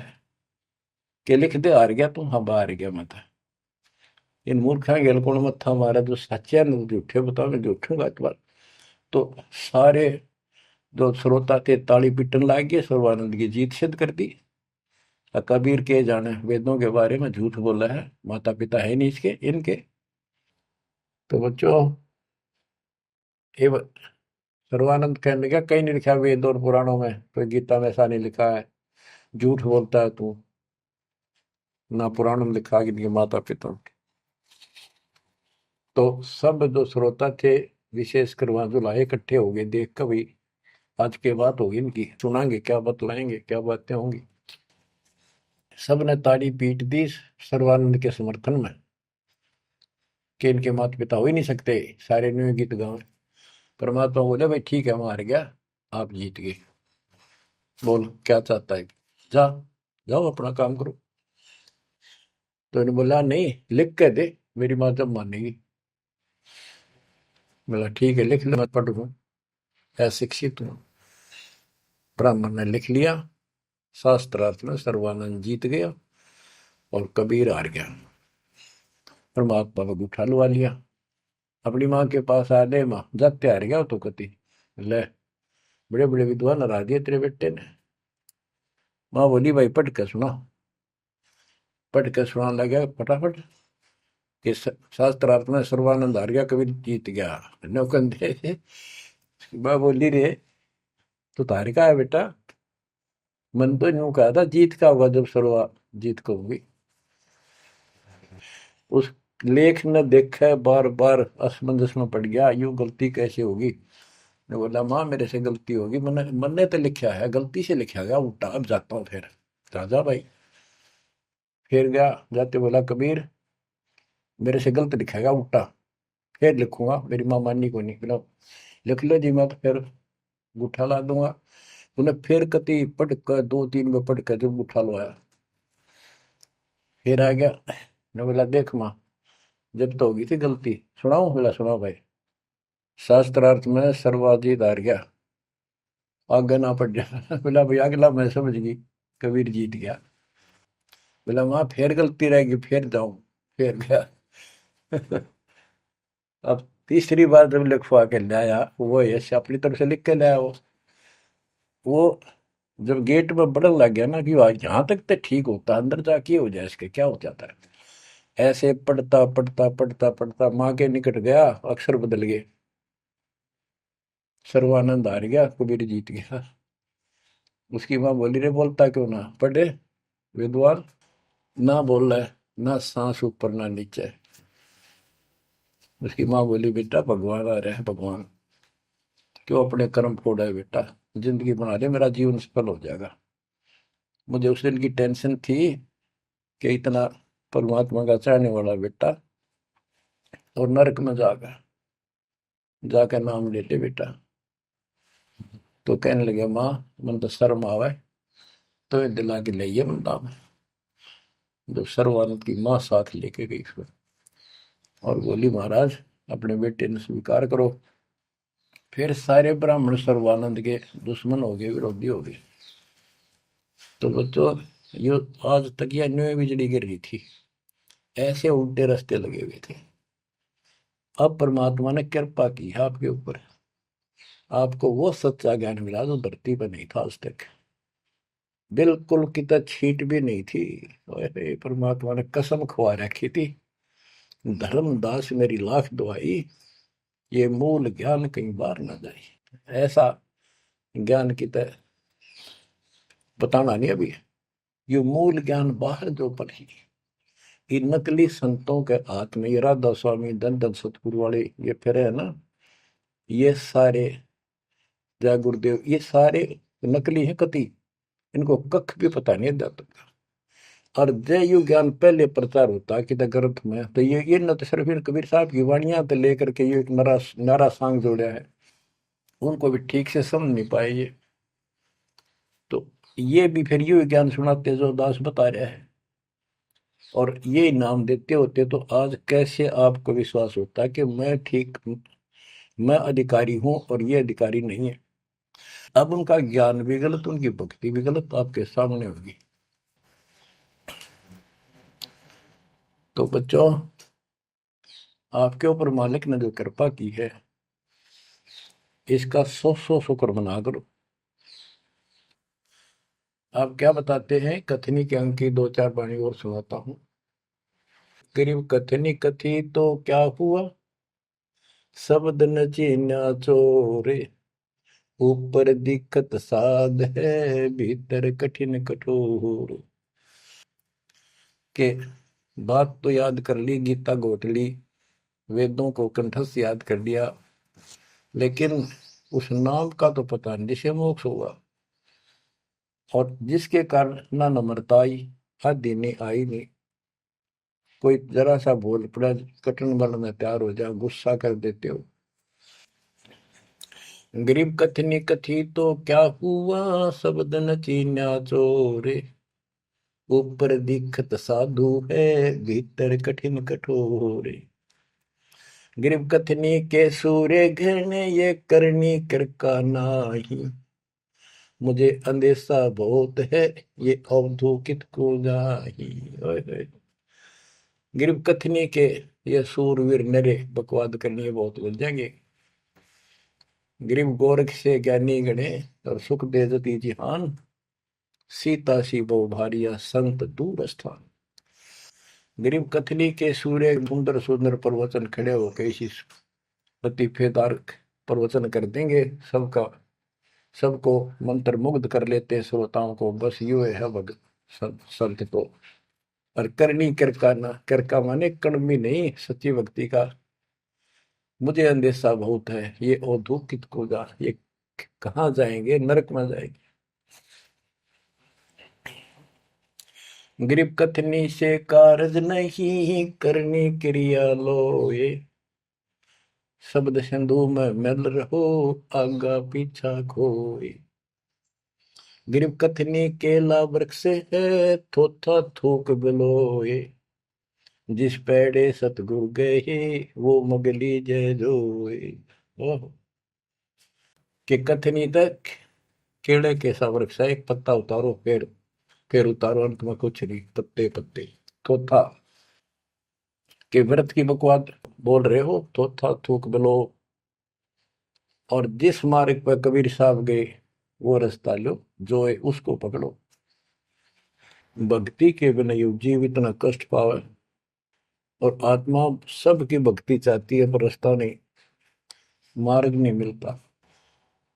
के लिख दे, हार गया तू, हाँ हार गया मत। इन मूर्खा गेल कौन मत्था मारा, जो सच्चे न झूठे बताओ, मैं झूठूंगा इस बार। तो सारे जो श्रोता थे ताली पीटन लाग गए, सर्वानंद की जीत सिद्ध कर दी। कबीर के जाने वेदों के बारे में झूठ बोला है, माता पिता है नहीं इसके इनके। तो बच्चों ये सर्वानंद कहने लगा कहीं नहीं लिखा वेद और पुराणों में, कोई गीता में ऐसा नहीं लिखा है, झूठ बोलता है तू, ना पुराण में लिखा कि माता पिता। तो सब जो श्रोता थे, विशेषकर वहां जो लाए इकट्ठे हो गए, देख कर भाई आज के बात होगी इनकी, सुनाएंगे क्या, बतलाएंगे क्या बातें होंगी। सब ने ताड़ी पीट दी सर्वानंद के समर्थन में कि इनके माता पिता हो ही नहीं सकते, सारे न्यू गीत गावे। परमात्मा बोले भाई ठीक है, मैं हार गया, आप जीत गए, बोल क्या चाहता है, जा जाओ अपना काम करो। तो इन्होंने बोला नहीं, लिख के दे, मेरी माँ जब मानेगी। बोला ठीक है लिख ले, मैं पढ़ लूँ, अशिक्षित हूँ। ब्राह्मण ने लिख लिया, शास्त्रार्थ में सर्वानंद जीत गया और कबीर हार गया। परमात्मा को उठा लुआ लिया, अपनी माँ के पास आ गए, माँ जाते हार गया तो कति, ले बड़े बड़े विद्वान हरा दिए तेरे बेटे ने। माँ बोली भाई पढ़ के सुना, पढ़ के सुना लगा फटाफट कि शास्त्रार्थ में सर्वानंद हार गया, कबीर जीत गया। नौकंदे माँ बोली रे तो तार का है बेटा, मन तो यूं कहा था जीत का होगा जब सर्वा जीत को होगी। उस लेख ने देखा बार बार असमंजस में पड़ गया, यूं गलती कैसे होगी। मैं बोला माँ मेरे से गलती होगी, मैंने मैंने तो लिखा है, गलती से लिखा गया उल्टा, अब जाता हूँ फिर। राजा भाई फिर गया, जाते बोला कबीर मेरे से गलत लिखा गया उल्टा, फिर लिखूंगा, मेरी माँ माननी को नहीं। बोला लिख लो जी, मैं तो फिर गुठा ला दूंगा। उन्हें फिर कति पढ़ कर, दो तीन में पढ़ कर जब गुठा लो आया, फिर आ गया। मैं बोला देख माँ जब तो होगी थी गलती, सुनाऊ। बोला सुनाओ भाई। शास्त्रार्थ में सर्वाधिक हार गया, आगे ना पड़ जा। बोला भाई अगला मैं समझ गई, कबीर जीत गया। बोला वहां फिर गलती रहेगी, फिर जाऊं, फिर गया। अब तीसरी बार जब लिखवा के लाया, वो ऐसे अपनी तरफ से लिख के लाया, वो जब गेट में बढ़न लग गया ना कि यहाँ तक तो ठीक होता, अंदर जाके हो जाए इसके क्या हो जाता है। ऐसे पढ़ता पढ़ता पढ़ता पढ़ता माँ के निकट गया, अक्षर बदल गए, सर्वानंद हार गया, कबीर जीत गया। उसकी माँ बोली रे बोलता क्यों ना, पढ़े विद्वान, ना बोल रहा है, ना सांस ऊपर ना नीचे। उसकी माँ बोली बेटा भगवान आ रहे हैं, भगवान क्यों अपने कर्म फोड़ा है बेटा, जिंदगी बना दे, मेरा जीवन सफल हो जाएगा। मुझे उस दिन की टेंशन थी कि इतना परमात्मा का चाहने वाला बेटा और नरक में जाकर जाकर नाम ले ले बेटा। तो कहने लगे माँ मन तो शर्म आवे, तो ये दिला के ले बंदा में। जब सर्वानंद की माँ साथ लेके गई फिर, और बोली महाराज अपने बेटे ने स्वीकार करो। फिर सारे ब्राह्मण सर्वानंद के दुश्मन हो गए, विरोधी हो गए। तो बच्चों ये आज तक यह न्यू बिजली गिर रही थी, ऐसे उल्टे रास्ते लगे हुए थे। अब परमात्मा ने कृपा की है आपके ऊपर, आपको वो सच्चा ज्ञान मिला जो धरती पर नहीं था आज तक, बिल्कुल कितना छीट भी नहीं थी। ओए परमात्मा ने कसम खुआ रखी थी, धर्मदास मेरी लाख दुआई, ये मूल ज्ञान कहीं बार न जाए। ऐसा ज्ञान की तरह बताना नहीं अभी, ये मूल ज्ञान बाहर जो पढ़ी, ये नकली संतों के हाथ में, ये राधा स्वामी धन धन सतगुरु वाले ये फिर है ना, ये सारे जय गुरुदेव, ये सारे नकली हैं कति, इनको कख भी पता नहीं अध्यात्म का। और जय यु ज्ञान पहले प्रचार होता कि ग्रंथ में, तो ये न तो सिर्फ इन कबीर साहब की वाणियां तो लेकर के ये एक नरा नारा सांग जोड़ा है, उनको भी ठीक से समझ नहीं पाए ये। तो ये भी फिर यू ज्ञान सुनाते जो दास बता रहे हैं, और ये नाम देते होते, तो आज कैसे आपको विश्वास होता है कि मैं ठीक, मैं अधिकारी हूं और ये अधिकारी नहीं है। अब उनका ज्ञान भी गलत, उनकी भक्ति भी गलत आपके सामने होगी। तो बच्चों आपके ऊपर मालिक ने जो कृपा की है, इसका सौ सौ शुक्र मना करो। आप क्या बताते हैं, कथनी के अंक की दो चार वाणी और सुनाता हूं। गरीब कथनी कथी तो क्या हुआ, शब्द न चीन्या चोरे, ऊपर दिक्कत साध है, भीतर कठिन कठोर। के बात तो याद कर ली, गीता घोट ली, वेदों को कंठस्थ याद कर लिया, लेकिन उस नाम का तो पता नहीं जिसे मोक्ष हुआ, और जिसके कारण ना नम्रता आई, आदि नहीं आई नहीं। कोई जरा सा बोल पड़ा, कटन बल में तैयार हो जाओ, गुस्सा कर देते हो। गरीब कथनी कथी तो क्या हुआ, शब्द न चीन्या चोरे। ऊपर दिखत साधु है, भीतर कठिन कठोरे। गरीब कथनी के सूर्य घने, ये करनी कर का नाही। मुझे अंदेशा बहुत है, ये अवधूकित को जाही। ओए होए। गरीब कथनी के ये सूरवीर नरे बकवाद करनी है, बहुत बन जाएंगे। गरीब गोरख से ज्ञानी गणे, और सुख दे जती जिहान। सीता सी बहु भारिया, संत दूर स्थान। गरीब कथनी के सूर्य सुंदर सुंदर प्रवचन खड़े होकर इसी लतीफेदार प्रवचन कर देंगे, सबका सबको मंत्र मुग्ध कर लेते श्रोताओं को। बस यू है भगत संत तो। और करनी करका माने कड़मी नहीं, सच्ची भक्ति का। मुझे अंदेशा बहुत है, ये औधुकित को जा, ये कहाँ जाएंगे, नरक में जाएंगे। गरीब कथनी से कारज नहीं, करनी क्रिया लो ये। शब्द सिंधु में मिल रहो, आगा पीछा खोए। गरीब कथनी केला वृक्ष है, थोथा थूक बिलोए। जिस पेड़े सतगुरु गए, वो मगली जय जोए। ओह, कि कथनी तक केले के सा वृक्ष है, एक पत्ता उतारो, पेड़ फिर उतारो, अंत में कुछ नहीं, पत्ते पत्ते। थोथा के व्रत की बकवाद बोल रहे हो, थोथा थूक बिलो। और जिस मार्ग पर कबीर साहब गए, वो रास्ता लो, जो है उसको पकड़ो। भक्ति के बिना यू जीव इतना कष्ट पावे, और आत्मा सबकी भक्ति चाहती है, पर रास्ता नहीं, मार्ग नहीं मिलता।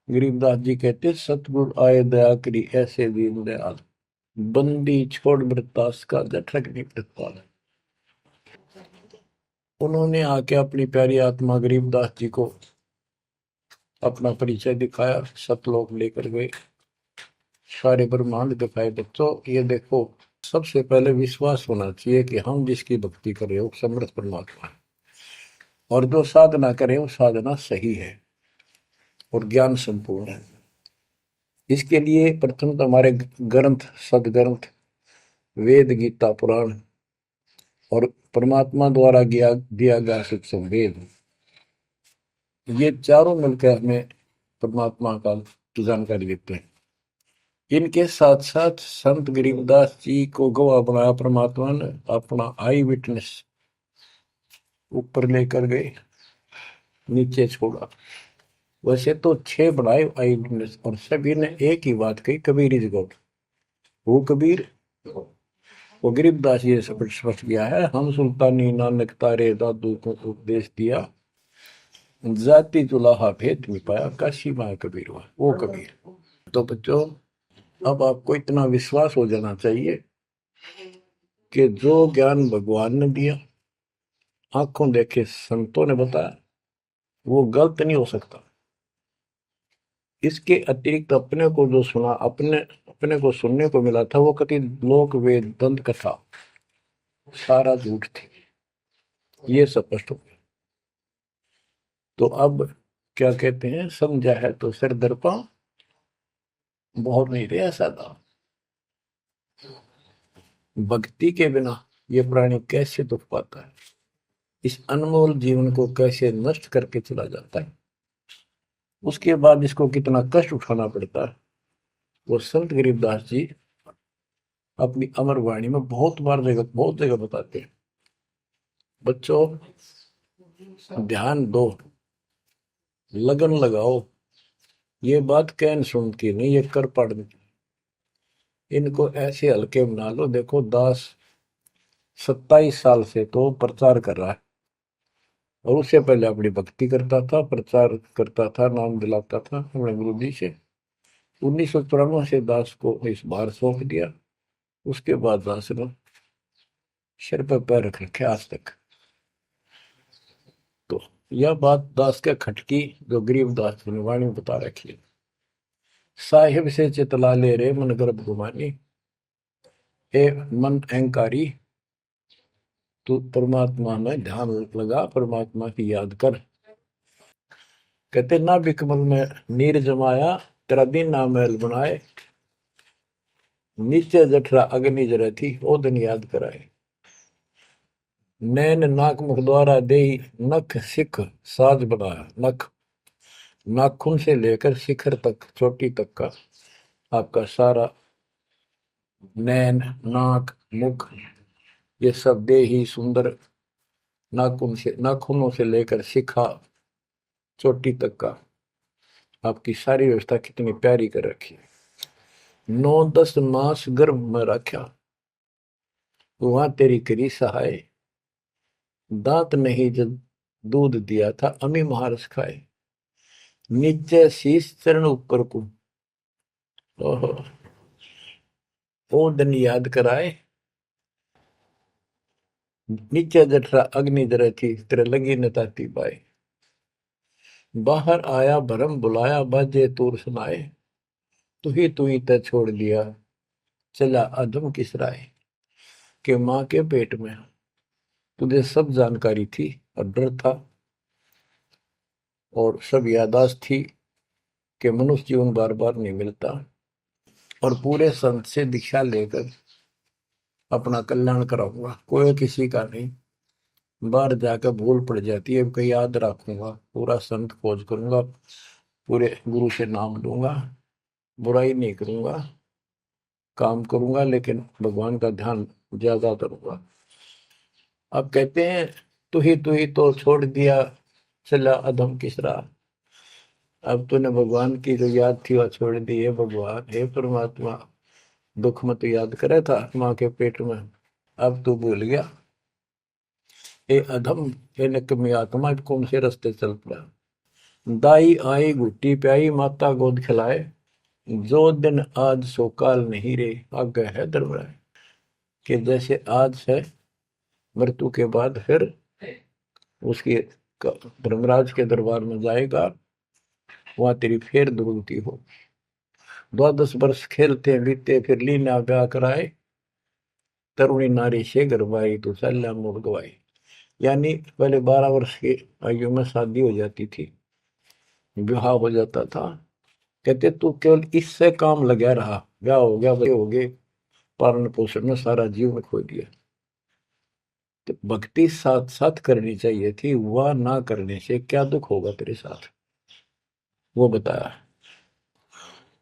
गरीबदास जी कहते, सतगुरु आए दया करी, ऐसे दीन दयाल। बंदी छोड़ वृतास का, जठरक नहीं प्रतिपाल। उन्होंने आके अपनी प्यारी आत्मा गरीबदास जी को अपना परिचय दिखाया, सतलोक लेकर गए, सारे ब्रह्मांड दिखाए। बच्चों ये देखो, सबसे पहले विश्वास होना चाहिए कि हम जिसकी भक्ति कर रहे हो समर्थ परमात्मा है, और जो साधना करें वो साधना सही है और ज्ञान संपूर्ण है। इसके लिए प्रथम तो हमारे ग्रंथ, सदग्रंथ, वेद, गीता, पुराण और परमात्मा द्वारा दिया गया शिक्षण वेद, ये चारों मिलकर हमें परमात्मा का जानकारी देते हैं। इनके साथ साथ संत गरीबदास जी को गवाह बनाया परमात्मा ने, अपना आई विटनेस ऊपर लेकर गए, नीचे छोड़ा। वैसे तो 6 बनाए आई विटनेस, और सभी ने एक ही बात कही, कबीर इज गॉड। वो कबीर, वो गरीबदास जी ने स्पष्ट किया है, हम सुल्तानी नानक तारे दादू को उपदेश दिया, जाति जुलाहा भेद मिटाया, काशी माँ कबीर हुआ, वो कबीर। तो बच्चों, अब आपको इतना विश्वास हो जाना चाहिए कि जो ज्ञान भगवान ने दिया, आंखों देखे संतों ने बताया, वो गलत नहीं हो सकता। इसके अतिरिक्त अपने को जो सुना, अपने अपने को सुनने को मिला था, वो कति लोक वेद दंत कथा सारा झूठ थी, ये स्पष्ट हो गया। तो अब क्या कहते हैं, समझा है तो सिर दर्पा, बहुत नहीं रहा सादा। भक्ति के बिना ये प्राणी कैसे दुख पाता है, इस अनमोल जीवन को कैसे नष्ट करके चला जाता है, उसके बाद इसको कितना कष्ट उठाना पड़ता है, वो संत गरीबदास जी अपनी अमर वाणी में बहुत जगह बताते हैं। बच्चों ध्यान दो, लगन लगाओ, ये बात कैन सुनती नहीं, ये कर पड़ती। इनको ऐसे हल्के बना लो। देखो दास 27 साल से तो प्रचार कर रहा है, और उससे पहले अपनी भक्ति करता था, प्रचार करता था, नाम दिलाता था अपने गुरु जी से। 1994 से दास को इस बार सौंप दिया। उसके बाद दास ने सिर पर पैर रख रखे आज तक। तो यह बात दास के खटकी जो गरीब दास ने वाणी बता रखी है। साहिब से चितला ले रे मन गर्भ गुमानी, हे मन अहंकारी तू परमात्मा में ध्यान लगा, परमात्मा की याद कर। कहते ना बिकमल में नीर जमाया, तेरा दिन ना महल बनाए, नीचे जठरा अग्नि जरे थी ओ दिन याद कराए। नैन नाक मुख द्वारा दे नख सिख साज बनाया। नख नाखून से लेकर शिखर तक, चोटी तक का आपका सारा नैन नाक मुख ये सब दे ही सुंदर, नाखूनों से लेकर शिखा चोटी तक का आपकी सारी व्यवस्था कितनी प्यारी कर रखी है। 9-10 मास गर्भ में रखा, वहां तेरी करी सहाय, दांत नहीं जब दूध दिया था अमी महारस खाए। नीचे शीश चरण ऊपर को, ओहो ओ दिन याद कराए। नीचे जठरा अग्नि जरे थी, तेरे लगी न ताती बाई। बाहर आया भरम बुलाया, बाजे तूर सुनाए, तू ही तय छोड़ दिया, चला अधम किस राय। के माँ के पेट में तुझे सब जानकारी थी और डर था और सब यादाश्त थी कि मनुष्य जीवन बार बार नहीं मिलता, और पूरे संत से दीक्षा लेकर अपना कल्याण कराऊंगा, कोई किसी का नहीं। बाहर जाकर भूल पड़ जाती है, कहीं याद रखूंगा, पूरा संत खोज करूंगा, पूरे गुरु से नाम लूंगा, बुराई नहीं करूंगा, काम करूंगा, लेकिन भगवान का ध्यान ज्यादा करूंगा। अब कहते हैं तू ही तो छोड़ दिया, चला अधम किस राह। अब तूने भगवान की जो याद थी वह छोड़ दी है। भगवान हे परमात्मा, दुख मत याद करे था माँ के पेट में, अब तू भूल गया। ए अधम, हे निकम्मी आत्मा, कौन से रास्ते चल पड़ा। दाई आई घुट्टी प्याई, माता गोद खिलाए, जो दिन आज सो काल नहीं रे, आगे है दरबार। कि जैसे आज है, मृत्यु के बाद फिर उसके धर्मराज के दरबार में जाएगा, वहां तेरी फिर दुर्गति हो। 12 वर्ष खेलते बीते, फिर लीना ब्याह कराए, तरुणी नारी से गरबाई तो सल्ला मोड़ गवाई। यानी पहले 12 वर्ष की आयु में शादी हो जाती थी, विवाह हो जाता था। कहते तू केवल इससे काम लगा रहा, ब्याह हो गया, बच्चे हो गए, पालन पोषण में सारा जीवन खो दिया। तो भक्ति साथ साथ करनी चाहिए थी, वह ना करने से क्या दुख होगा तेरे साथ, वो बताया।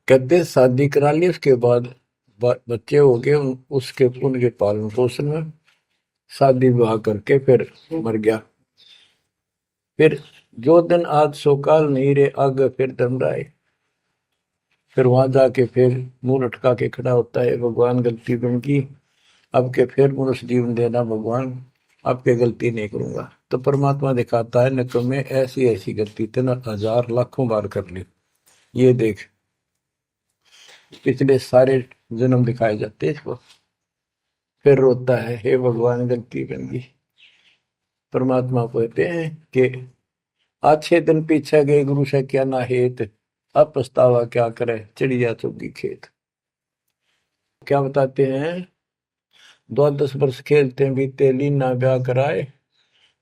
कहते शादी करा ली, उसके बाद बच्चे हो गए, उसके उनके पालन पोषण में शादी विवाह करके फिर मर गया। फिर जो दिन आज सोकाल नहीं रे, आगे फिर धर्मराय। फिर वहां जाके फिर मुंह लटका के खड़ा होता है, भगवान गलती बन की, अब के फिर मनुष्य जीवन देना भगवान, अब के गलती नहीं करूंगा। तो परमात्मा दिखाता है निकम्मे, ऐसी ऐसी गलती तेना 1000 लाखों बार कर ली, ये देख पिछले सारे जन्म दिखाए जाते इसको। फिर रोता है, हे भगवान गलती बन गई। परमात्मा कहते हैं कि अच्छे दिन पीछे गए गुरु से क्या ना हेत, अब पछतावा क्या करे चिड़िया चुगी खेत। क्या बताते हैं, 12 वर्ष खेलते बीते, लीना ब्याह कराए,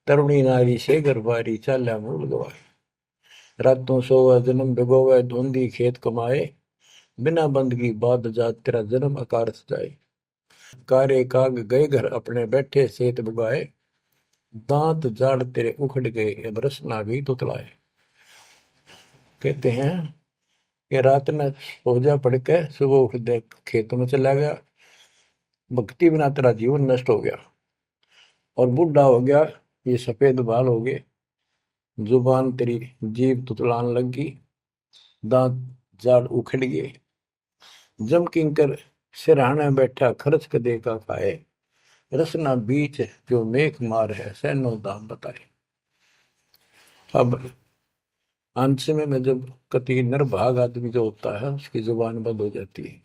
तरुणी नारी से गरबारी, चाल्या मूल गवाए। रातों सोवा जन्म भिगोवे, धुंधी खेत कमाए, बिना बंदगी बाद जात तेरा जन्म आकार सजाए। कारे काग गए घर अपने, बैठे सेत बुगाए, दांत जाड़ तेरे उखड़ गए, अब रसना भी तुतलाए। कहते हैं कि रात में सो जा पड़ के, सुबह उठ दे खेत में चला गया, भक्ति बिना तेरा जीवन नष्ट हो गया, और बूढ़ा हो गया, ये सफेद बाल हो गए, जुबान तेरी जीभ तुतलान लगी, दांत जाड़ उखड़ गए। जम किंकर सिरहाने बैठा, खर्च कदे का खाए, रसना बीच जो मेघ मार है, सैनो दाम बताए। अब अंत में जब कति निर्भाग आदमी जो होता है उसकी जुबान बंद हो जाती है,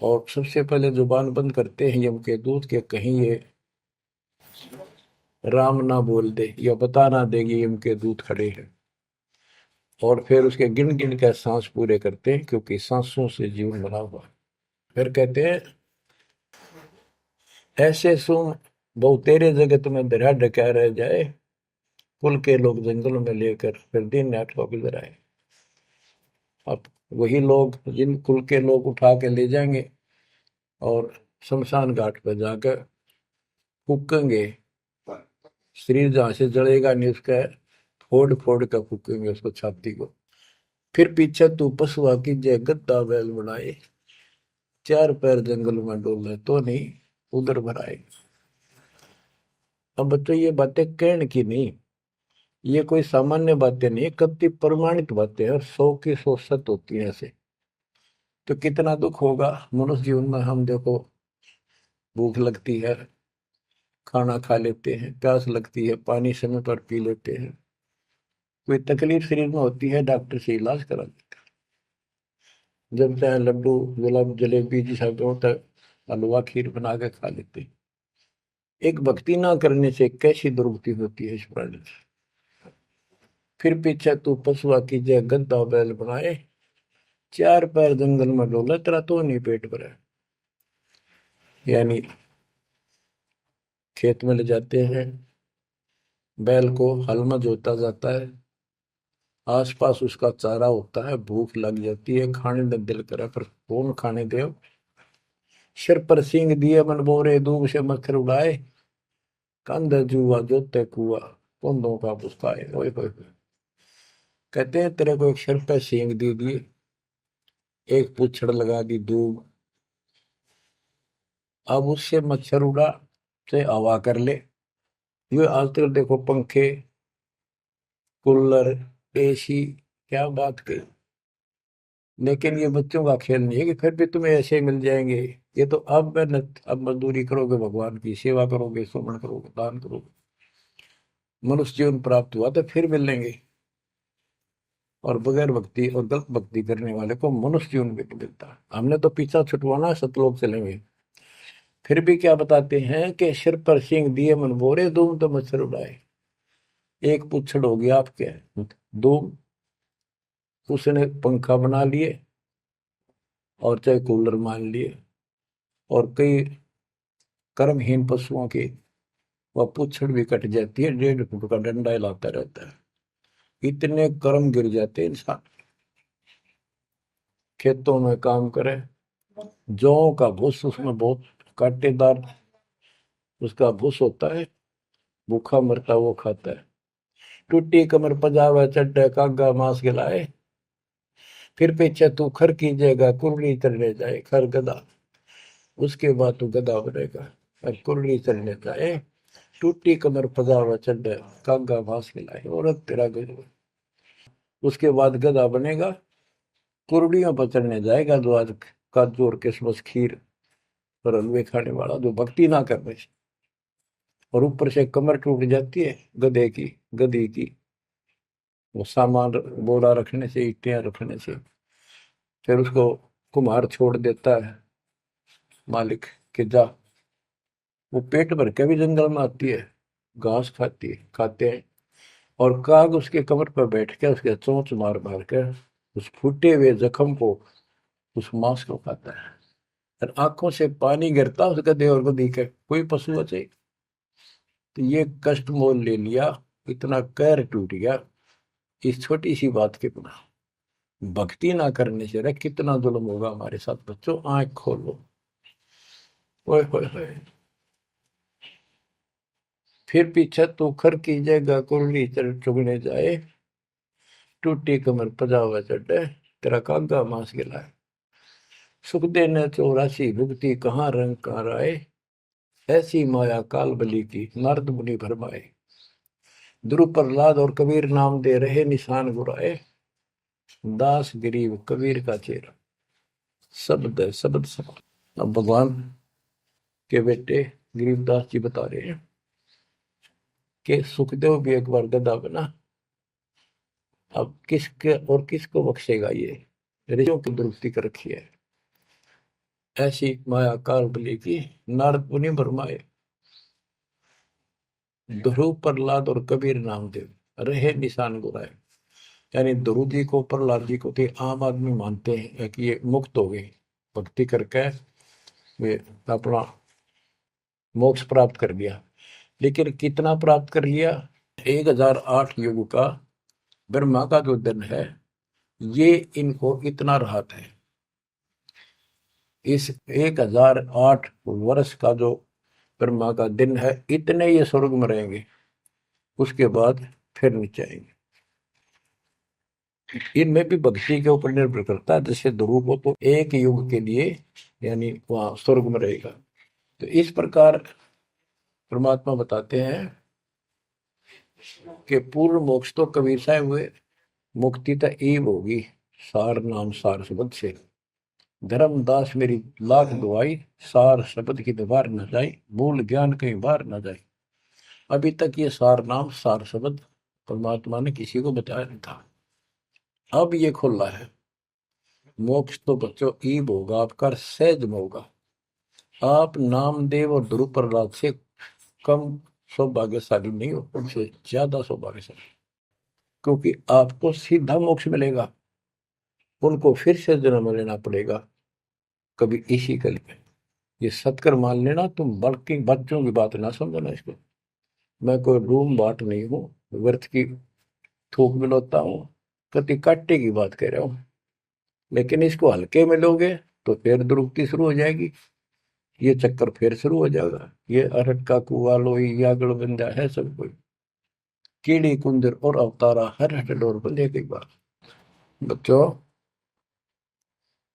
और सबसे पहले जुबान बंद करते हैं यम के दूत के कहीं ये राम ना बोल दे या बता ना देगी यम के दूत खड़े हैं। और फिर उसके गिन गिन के सांस पूरे करते हैं, क्योंकि सांसों से जीवन बना हुआ है। फिर कहते हैं ऐसे सुन बहु तेरे जगत में दरिया ढका रह जाए, कुल के लोग जंगलों में लेकर फिर दिन रात को गुजर आए। अब वही लोग जिन कुल के लोग उठा के ले जाएंगे और शमशान घाट पर जाकर फूकेंगे, शरीर जहां से जलेगा नहीं उसका फोड़ फोड़ कर फूकेंगे उसको, छाती को। फिर पीछे तू पशुआ की जय गद्दा बैल बनाए, चार पैर जंगल में डोले तो नहीं उधर भराए। अब बच्चों ये बातें कहने की नहीं, ये कोई सामान्य बातें नहीं, कति प्रमाणित बातें हैं और 100 की 100 सत्य होती है ऐसे। तो कितना दुख होगा मनुष्य जीवन में। हम देखो भूख लगती है खाना खा लेते हैं, प्यास लगती है पानी समय पर पी लेते हैं, कोई तकलीफ शरीर में होती है डॉक्टर से इलाज करा लेते हैं, जब चाहे लड्डू गुलाब जलेबी जैसा होता है हलवा खीर बना के खा लेते हैं। एक भक्ति ना करने से कैसी दुर्गति होती है इस प्राणी से। फिर पीछे तू पशुआ की जय गद्दा बैल बनाए, चार पैर जंगल में डोला तेरा तो नहीं पेट भरा। यानी खेत में ले जाते हैं, बैल को हल में जोता जाता है, आसपास उसका चारा होता है, भूख लग जाती है, खाने में दिल करे पर कौन खाने दे। सिर पर सींग दिए मन बोरे दूब से मच्छर उड़ाए, कंध जुआ जोते कुआ कुंदों का पुस्ताए। ओए होए होए। कहते हैं तेरे को एक सिर पर सींग दे दिए, एक पूछड़ लगा दी दूब, अब उससे मच्छर उड़ा से हवा कर ले। ये आजकल देखो पंखे कूलर एसी, क्या बात कही। लेकिन ये बच्चों का खेल नहीं है कि फिर भी तुम्हें ऐसे मिल जाएंगे। ये तो अब मेहनत, अब मजदूरी करोगे, भगवान की सेवा करोगे, सुमन करोगे, दान करोगे, मनुष्य जीवन प्राप्त हुआ तो फिर मिलेंगे। और बगैर भक्ति और गलत भक्ति करने वाले को मनुष्य जीवन भी नहीं मिलता। हमने तो पीछा छुटवाना, सतलोक चलेंगे। फिर भी क्या बताते हैं कि सिर पर सींग दिए मन बोरे दूम तो मच्छर उड़ाए। एक पुच्छड़ हो गया आपके दूम, उसने पंखा बना लिए और चाहे कूलर मान लिए, और कई कर्महीन पशुओं की वह पुच्छड़ भी कट जाती है, 1.5 फुट का डंडा हिलाता रहता है। इतने कर्म गिर जाते हैं इंसान। खेतों में काम करे, जौ का भूस उसमें बहुत कांटेदार उसका भूस होता है, भूखा मरता वो खाता है। टूटी कमर पजावा चड्डे कागा मांस खिलाए, फिर पीछे तू खर कीजिएगा कुरली चढ़ने जाए खर गदा, उसके बाद तू गदा बनेगा और कुरली चढ़ने जाए। टूटी कमर पजावा चड्डे कागा मांस खिलाए, औरत तेरा गजब। उसके बाद गधा बनेगा, कुर्डियों पर चढ़ने जाएगा, जो आज काजू और किशमिश खीर और हलवे खाने वाला, जो भक्ति ना करने से। और ऊपर से कमर टूट जाती है गधे की गधी की, वो सामान बोरा रखने से, ईटियां रखने से। फिर उसको कुम्हार छोड़ देता है मालिक के जा, वो पेट भर के भी जंगल में आती है, घास खाती है, खाते हैं। और काग उसके कमर पर बैठ के उसके चोंच मार मार कर उस फूटे हुए जख्म को, उस मांस को खाता है। और आंखों से पानी गिरता उस गधे और गधी के, कोई पशु बचे। तो ये कष्ट मोल ले लिया, इतना कहर टूट गया इस छोटी सी बात के बिना। भक्ति ना करने से रे कितना जुल्म होगा हमारे साथ। बच्चों आंख खोलो। ओए होए होए। फिर पीछे तू खर कीजिएगा कुरली चुगने जाए, टूटी कमर पजावा चढ़े तेरा कागा मांस गिलाए। सुख देने 84 भुगती कहाँ रंग कहाँ राय, ऐसी माया काल बली की नारद मुनि भरमाए। ध्रुव प्रहलाद और कबीर नाम दे रहे निशान गुराए, दास गरीब कबीर का चेहरा। शब्द है शब्द सब। अब भगवान के बेटे गरीबदास जी बता रहे हैं कि सुखदेव भी एक बार गधा बना। अब किसके और किसको बख्शेगा ये? ऋषियों की दुरुस्ती कर रखी है। ऐसी माया काल बली की नारद मुनि भरमाए। ध्रुव, प्रहलाद और कबीर नामदेव रहे निशान गुराए। यानी ध्रुव जी को, प्रहलाद जी को थे आम आदमी मानते हैं कि ये मुक्त हो गए, भक्ति करके वे अपना मोक्ष प्राप्त कर लिया। लेकिन कितना प्राप्त कर लिया? 1008 युग का ब्रह्मा का जो दिन है, ये इनको इतना राहत है। इस 1008 वर्ष का जो ब्रह्मा का दिन है, इतने ये स्वर्ग में रहेंगे, उसके बाद फिर नीचे आएंगे। इनमें भी भक्ति के ऊपर निर्भर करता है। जैसे ध्रुव को तो एक युग के लिए यानी वहां स्वर्ग में रहेगा। तो इस प्रकार परमात्मा बताते हैं कि पूर्ण मोक्ष तो कबीर साहब हुए, मुक्ति तो ईब होगी सार नाम सार शब्द से। धर्मदास मेरी लाख दुआई, सार शब्द की दीवार न जाए, मूल ज्ञान कहीं बाहर न जाए। अभी तक ये सार नाम सार शब्द परमात्मा ने किसी को बताया नहीं था, अब ये खुला है। मोक्ष तो बच्चों ईब होगा आपका, सहज में होगा। आप नामदेव और ध्रुव प्रहलाद से कम सौभाग्यशाली नहीं हो, उनसे ज्यादा सौभाग्यशाली, क्योंकि आपको सीधा मोक्ष मिलेगा। उनको फिर से जन्म लेना पड़ेगा कभी इसी कल में। ये सत्कर मान लेना, तुम बल्कि बच्चों की बात ना समझना इसको। मैं कोई रूम बाट नहीं हूँ, व्यर्थ की थूक मिलोता हूँ, कति काटे की बात कह रहा हूँ। लेकिन इसको हल्के में लोगे तो फिर दुरुक्ति शुरू हो जाएगी, ये चक्कर फिर शुरू हो जाएगा। ये अरट का कुआ लोई यागड़ बंदा है सब कोई, कीड़ी कुंदर और अवतारा हर हट डोर बंदे एक बार। बच्चों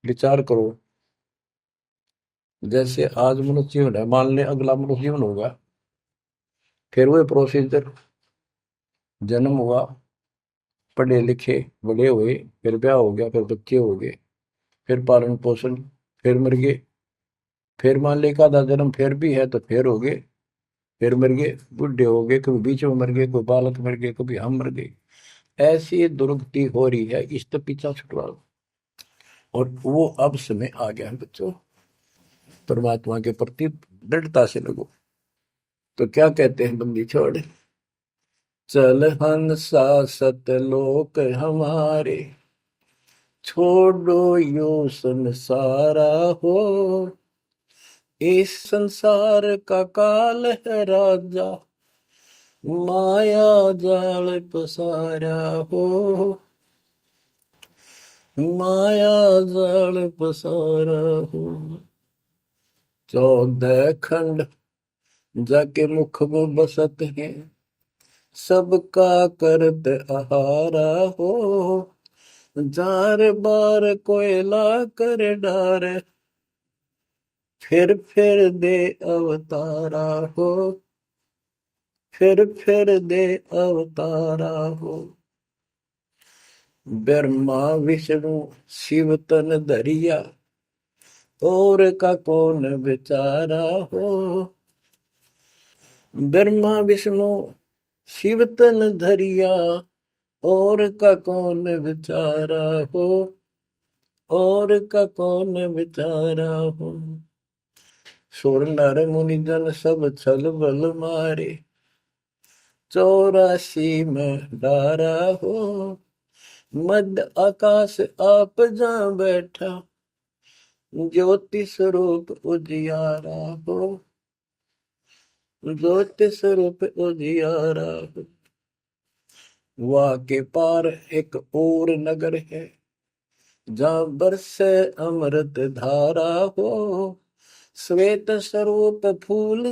विचार करो, जैसे आज मनुष्य जीवन है, मान ले अगला मनुष्य जीवन होगा, फिर वही प्रोसीजर, जन्म हुआ, पढ़े लिखे बड़े हुए, फिर ब्याह हो गया, फिर बच्चे हो गए, फिर पालन पोषण, फिर मर गए, फिर मान ले का आधा जन्म फिर भी है तो फिर हो गए, फिर मर गए, बुढ़े हो गए, कभी बीच में मर गए, कोई बालक मर गए, कभी हम मर गए। ऐसी दुर्गति हो रही है, इस तो पीछा छुटवा। और वो अब समय आ गया है बच्चों, परमात्मा के प्रति दृढ़ता से लगो। तो क्या कहते हैं बंदी छोड़, चल हंसा सतलोक हमारे, छोड़ो यो संसारा हो। इस संसार का काल है राजा, माया जाल पसारा हो। माया जाल पसारा हो। 14 खंड जाके मुख में बसत है, सबका करत आहारा हो। जार बार कोयला कर डार, फिर दे अवतारा हो। फिर दे अवतारा हो। ब्रह्मा विष्णु शिव तन धरिया, और का कौन बेचारा हो। ब्रह्मा विष्णु शिव तन धरिया, और का कौन बेचारा हो। और का कौन बेचारा हो। सुर नर मुनि जन सब छल बल मारे, 84 में डारा हो। मध्य आकाश आप जा बैठा, ज्योति स्वरूप उजियारा हो। ज्योति स्वरूप उजियारा हो। वहां के पार एक और नगर है, जहां बरसे अमृत धारा हो। श्वेत स्वरूप फूल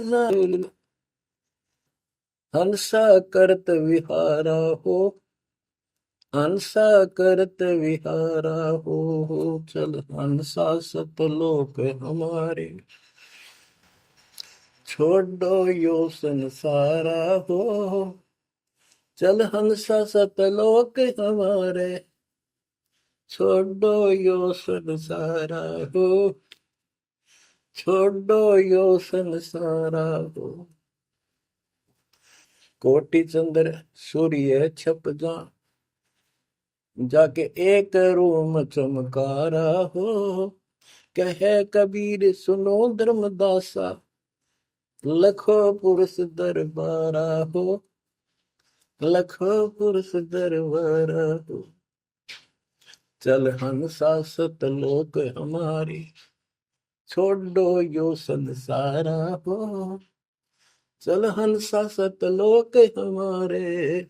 हंसा करत विहारा हो। हंसा करत विहारा हो। चल हंसा सतलोक हमारे, छोड़ो यो संसारा हो। चल हंसा सतलोक हमारे, छोड़ो यो संसारा हो। छोड़ो यो संसारा हो। कोटि चंद्र सूर्य छप जा, जाके एक रूम चमकारा हो। कहे कबीर सुनो धर्मदासा, लखो पुरुष दरबारा हो, लखो पुरुष दरबारा हो। चल हंसा सतलोक हमारी, छोड़ो यो संसारा हो। चल हंसा सतलोक हमारे,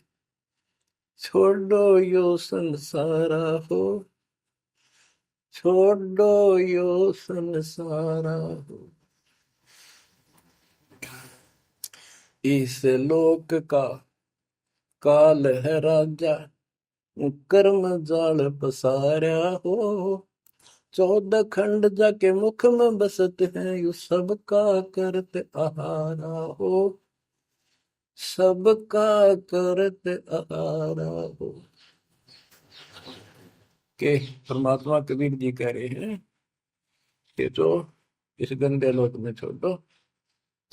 छोड़ो यो संसारा हो, छोड़ो यो संसारा हो। इस लोक का काल है राजा, कर्म जाल पसारा हो। 14 खंड जाके मुख में बसत है, यू सबका करत आहारा हो, सबका करत आहारा हो। के परमात्मा कबीर जी कह रहे हैं कि जो इस गंदे लोक में छोड़ दो,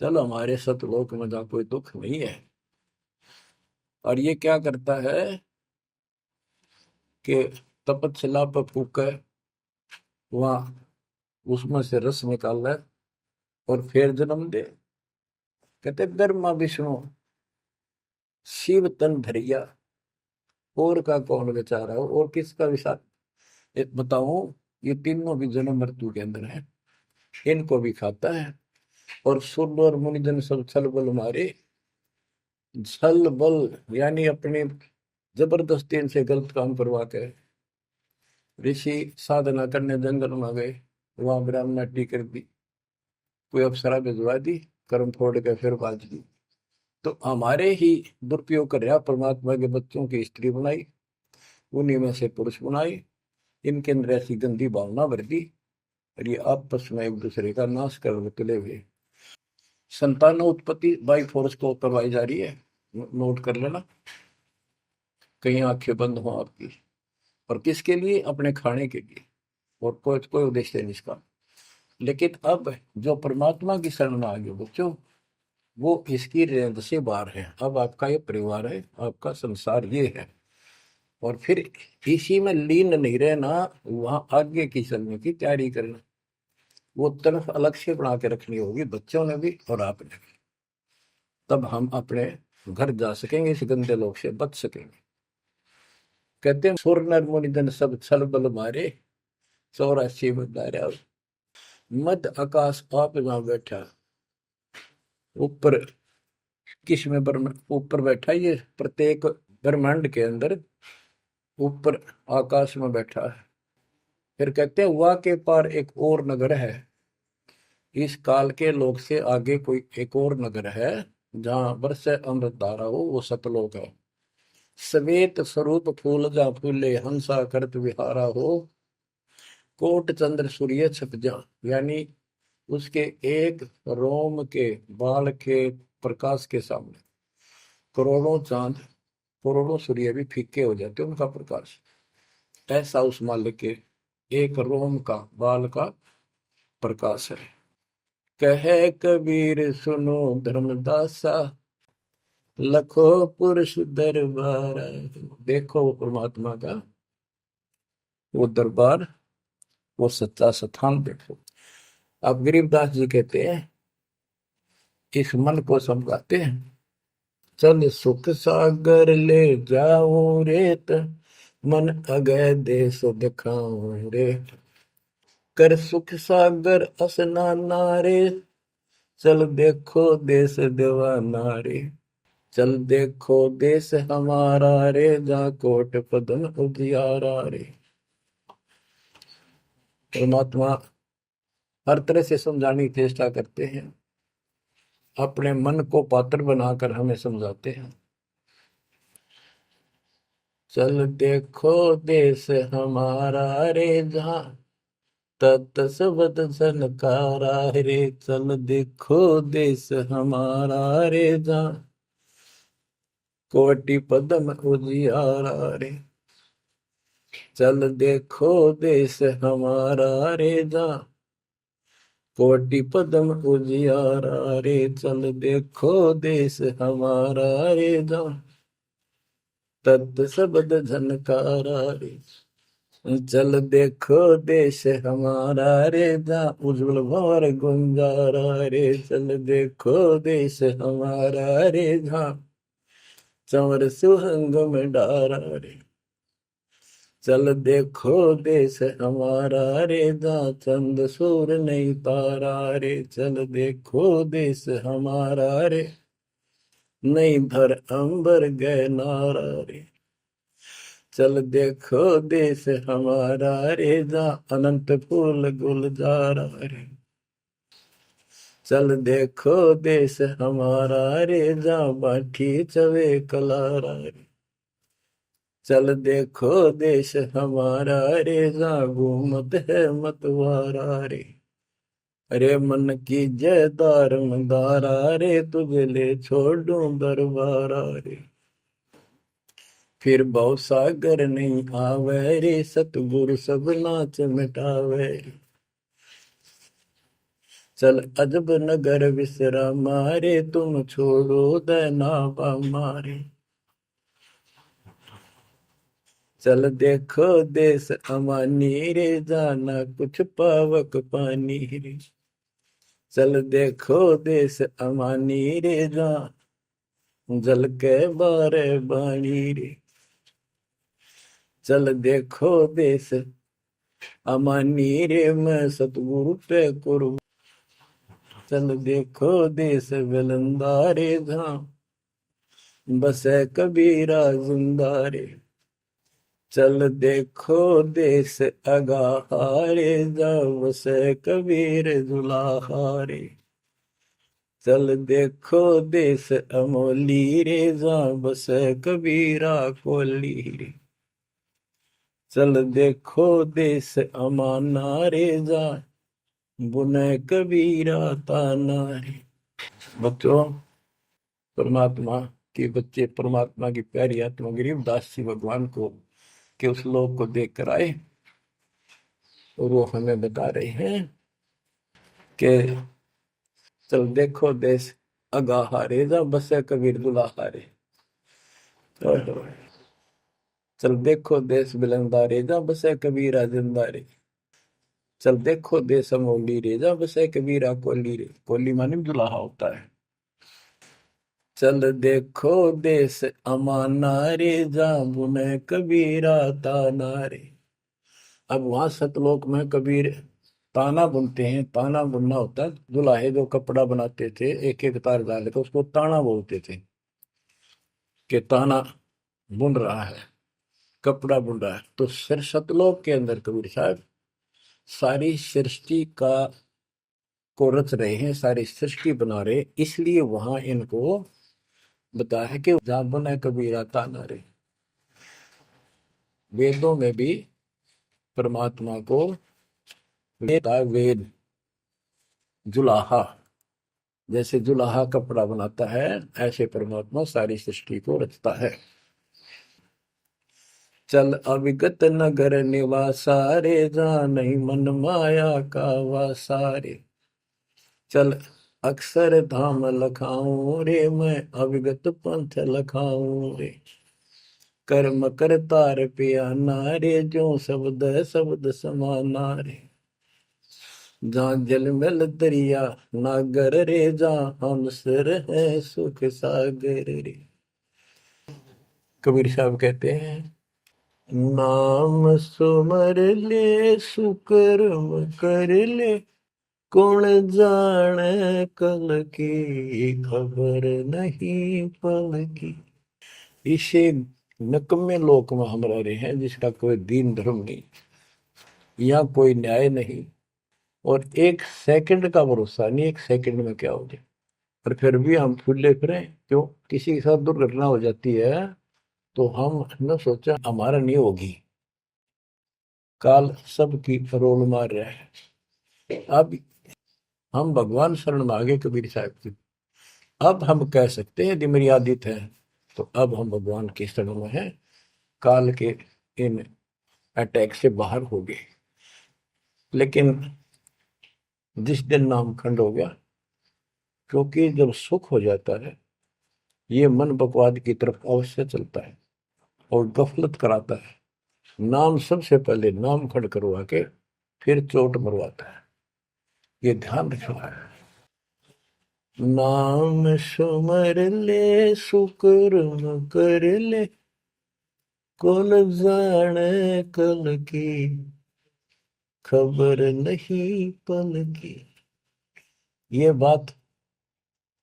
चलो हमारे सतलोक में जहाँ कोई दुख नहीं है। और ये क्या करता है कि तपतशिला पर फूके, वहां उसमें से रस निकाल है और फिर जन्म दे। कहते ब्रह्मा विष्णु शिव तन धरिया, और का कौन बेचारा हो, और किसका विचार बताऊं। ये तीनों भी जन्म मृत्यु के अंदर है, इनको भी खाता है। और सुर और मुनिजन सब छल बल मारे, छल बल यानी अपने जबरदस्ती इनसे गलत काम करवा के ऋषि साधना करने जंगल में गए, वहां ब्राह्मणी कर दी, कोई अप्सरा भिजवा दी, कर्म फोड़ के फिर बाज दी। तो हमारे ही दुरुपयोग कर रहा, परमात्मा के बच्चों की स्त्री बनाई, उन्हीं में से पुरुष बनाई, इनके अंदर ऐसी गंदी भावना भर दी, और ये आपस में एक दूसरे का नाश कर तुले हुए। संतान उत्पत्ति बाई फोर्स को करवाई जा रही है, नोट कर लेना, कहीं आंखें बंद हो आपकी। और किसके लिए? अपने खाने के लिए, और कोई कोई उद्देश्य नहीं इसका। लेकिन अब जो परमात्मा की शरण में आ गए बच्चों, वो इसकी रेंज से बाहर है। अब आपका ये परिवार है, आपका संसार ये है, और फिर इसी में लीन नहीं रहना, वहां आगे की चलने की तैयारी करना। वो तरफ अलग से बना के रखनी होगी, बच्चों ने भी और आपने भी। तब हम अपने घर जा सकेंगे, इस गंदे लोग से बच सकेंगे। कहते हैं सुर नर मुनिजन सब छल बल मारे, 84 बदारा। मध्य आकाश आप जहां बैठा, ऊपर किस में ऊपर बैठा, ये प्रत्येक ब्रह्मांड के अंदर ऊपर आकाश में बैठा है। फिर कहते हैं वह के पार एक और नगर है, इस काल के लोक से आगे कोई एक और नगर है, जहां वर्ष अमृत धारा हो, वो सतलोक है। श्वेत स्वरूप फूल जा फूले, हंसा करत विहारा हो। कोट चंद्र सूर्य छप जा, यानी उसके एक रोम के बाल के प्रकाश के सामने करोड़ों चांद, करोड़ों सूर्य भी फीके हो जाते उनका प्रकाश। ऐसा उस मालिक के एक रोम का बाल का प्रकाश है। कहे कबीर सुनो धर्मदासा, लखो पुरुष दरबार। देखो वो परमात्मा का वो दरबार, वो सच्चा स्थान देखो। अब गरीबदास जी कहते हैं, इस मन को समझाते हैं। चल सुख सागर ले जाऊं रेत, मन अगय देश दिखाऊं रे। कर सुख सागर असनाना रे, चल देखो देश दीवाना रे। चल देखो देश हमारा रे, जा कोट पदन उजियारा रे। परमात्मा हर तरह से समझाने की चेष्टा करते हैं, अपने मन को पात्र बनाकर हमें समझाते हैं। चल देखो देश हमारा रे, जहाँ तत सबद सनकारा रे। चल देखो देश हमारा रे, जहाँ कोटि पदम उजियारा रे। चल देखो देश हमारा रे, जहाँ कोटि पदम उजियारा रे, चल देखो देश हमारा रे, जहाँ तत् शब्द झनकारा रे। चल देखो देश हमारा रे, जहाँ उज्जवल भंवर गुंजारा रे। चल देखो देश हमारा रे, जहाँ चंवर सुहंग में डारा रे। चल देखो देश हमारा रे, जहाँ चंद सूर नहीं तारा रे। चल देखो देश हमारा रे, नहीं धर अंबर गए नारा रे। चल देखो देश हमारा रे, जहाँ अनंत फूल गुलजारा रे। चल देखो देश हमारा रे, जहाँ बाठी चवे कलारा रे। चल देखो देश हमारा रे, जहाँ घूमत है मतवारा रे। अरे मन की जय दारमदारा रे, तुझे ले छोड़ूं दरबारा रे। फिर भव सागर नहीं आवे रे, सतगुरु सब नाच मिटावे रे। चल अजब नगर विश्रामा रे, तुम छोड़ो दैनावा मारे। चल देखो देश अमानी रे, जाना कुछ पावक पानी रे। चल देखो देश अमानी रे, जा जल के बारे बाणी रे। चल देखो देश अमानी रे, मैं सतगुरु पे कुर्ब। चल देखो देश विलंदा रे, जहाँ बसे कबीरा जिंदा रे। चल देखो देश अगाहारे, जहाँ बसे कबीर जुलाहारे। चल देखो देश अमोली रे, जहाँ बसे कबीरा कोली रे। चल देखो देश अमाना रे, जहाँ बुने कबीरा ताना रे। बच्चों, परमात्मा के बच्चे परमात्मा की प्यारी आत्मा गरीबदास जी भगवान को के उस लोक को देख कर आए, और वो हमें बता रहे हैं कि चल देखो देश अगाहारे, जा बसे कबीर दुलाहारे। चल देखो देश बिलंदारे, जा बसे कबीरा जिंदारे। चल देखो देश अमोली रे, जा बसे कबीरा कोली रे। कोली माने दुलाहा होता है। चल देखो देश अमाना रे, जा बुने कबीरा ताना रे। अब वहां सतलोक में कबीर ताना बुनते हैं। ताना बुनना होता है, दुल्हे जो कपड़ा बनाते थे एक एक तार डाल के, उसको ताना बोलते थे कि ताना बुन रहा है, कपड़ा बुन रहा है। तो फिर सतलोक के अंदर कबीर साहब सारी सृष्टि का को रच रहे हैं, सारी सृष्टि बना रहे, इसलिए वहां इनको बताया है कि जहां बुना कबीरा ताना रे। वेदों में भी परमात्मा को वेद जुलाहा, जैसे जुलाहा कपड़ा बनाता है, ऐसे परमात्मा सारी सृष्टि को रचता है। चल अविगत नगर निवासा रे, जहाँ नहीं मन माया का वासा रे। चल अक्षर धाम लखाऊं रे, मैं अविगत पंथ लखाऊं रे। कर्म करतार पिया नारे, जो शब्द शब्द समाना रे। जहाँ जल मिल दरिया नागर रे, जहाँ हम सिर है सुख सागर रे। कबीर साहब कहते हैं, नाम सुमर ले सुकर्म कर ले, कौन जाने कल की खबर नहीं पल की। इसे नकम्मे लोक में हम रह रहे हैं, जिसका कोई दीन धर्म नहीं, यहाँ कोई न्याय नहीं, और एक सेकंड का भरोसा नहीं, एक सेकंड में क्या हो जाए। और फिर भी हम फूले फिरे क्यों? किसी के साथ दुर्घटना हो जाती है तो हम न सोचा हमारा नहीं होगी, काल सबकी रोल मार रहा है। अब हम भगवान शरण मांगे कबीर साहब की, अब हम कह सकते हैं यदि मेरी आदित है तो अब हम भगवान के शरण में हैं, काल के इन अटैक से बाहर हो गए। लेकिन जिस दिन नाम खंड हो गया, क्योंकि जब सुख हो जाता है ये मन बकवाद की तरफ अवश्य चलता है और गफलत कराता है। नाम सबसे पहले नाम खंड करवा के फिर चोट मरवाता है, ये ध्यान रखना है। नाम सुमर ले सुकर्म कर ले, कौन जाने कल की, खबर नहीं पल की। ये बात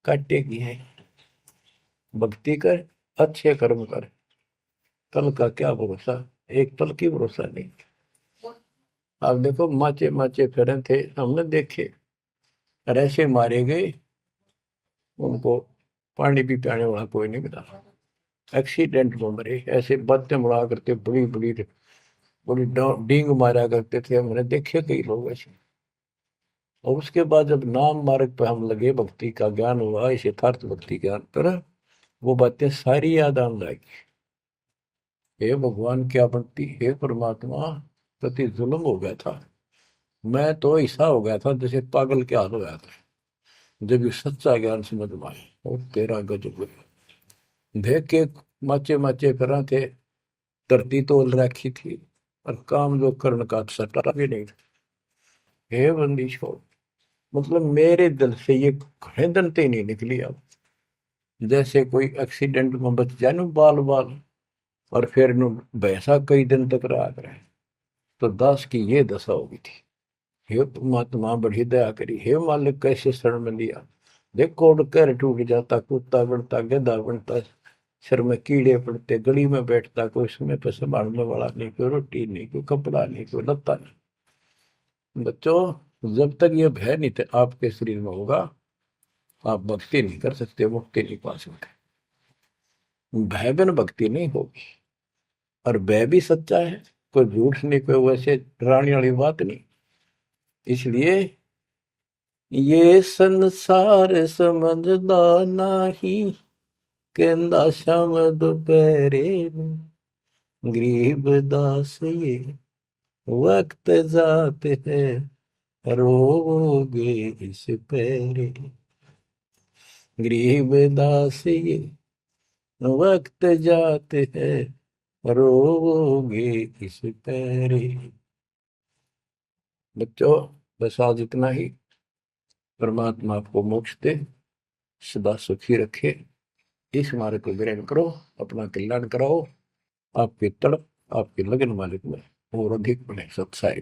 काटेगी है। भक्ति कर, अच्छे कर्म कर, कल का क्या भरोसा, एक पल की भरोसा नहीं। आप देखो माचे माचे फिरे थे, हमने देखे, और ऐसे मारे गए, उनको पानी भी पिलाने वाला कोई नहीं मिला, एक्सीडेंट में मरे। ऐसे बातें बड़ा करते, बड़ी बड़ी बड़ी डींग मारा करते थे, हमने देखे कई लोग ऐसे। और उसके बाद जब नाम मार्ग पे हम लगे, भक्ति का ज्ञान हुआ, इस यथार्थ भक्ति ज्ञान पर, वो बातें सारी याद आने लगी। हे भगवान क्या बनती, हे परमात्मा, प्रति जुल्म हो गया था। मैं तो ऐसा हो गया था जैसे पागल के हाल हो गया था, जब ये सच्चा ज्ञान समझ में आया। और तेरा गजब देख के माचे माचे करा थे, धरती तोल रखी थी, और काम जो कर्ण का सटा भी नहीं था। हे बंदी छोड़, मतलब मेरे दिल से ये घने दंते नहीं निकली। अब जैसे कोई एक्सीडेंट में बच जाए ना बाल बाल, और फिर नु भैंसा कई दिन तक रहा करे, तो दास की ये दशा होगी थी। हे परमात्मा बड़ी दया करी, हे मालिक कैसे शरण में लिया। देखो कर टूट जाता, कुत्ता बनता, गधा बनता, सिर में कीड़े पड़ते, गली में बैठता, कोई समय पर संभालने वाला नहीं, कोई रोटी नहीं, कोई कपड़ा नहीं, कोई लत्ता नहीं। बच्चों, जब तक ये भय नहीं थे आपके शरीर में होगा, आप भक्ति नहीं कर सकते, मुक्ति नहीं पा सकते। भय बिन भक्ति नहीं होगी। और भय भी सच्चा है, कोई झूठ नहीं, कोई वैसे डराने वाली बात नहीं। इसलिए ये संसार समझदा नाही, कहंदा शाम दोपहरे नूं, गरीब दास ये वक्त जाते है, रोगे इस पैरे। गरीब दास ये वक्त जाते हैं, रोगे इस पैरे। बच्चों, बस आज इतना ही। परमात्मा आपको मोक्ष दे, सदा सुखी रखे, इस मार्ग को ग्रहण करो, अपना कल्याण कराओ। आपकी तड़प, आपकी लगन मालिक में और अधिक बने सत्साई।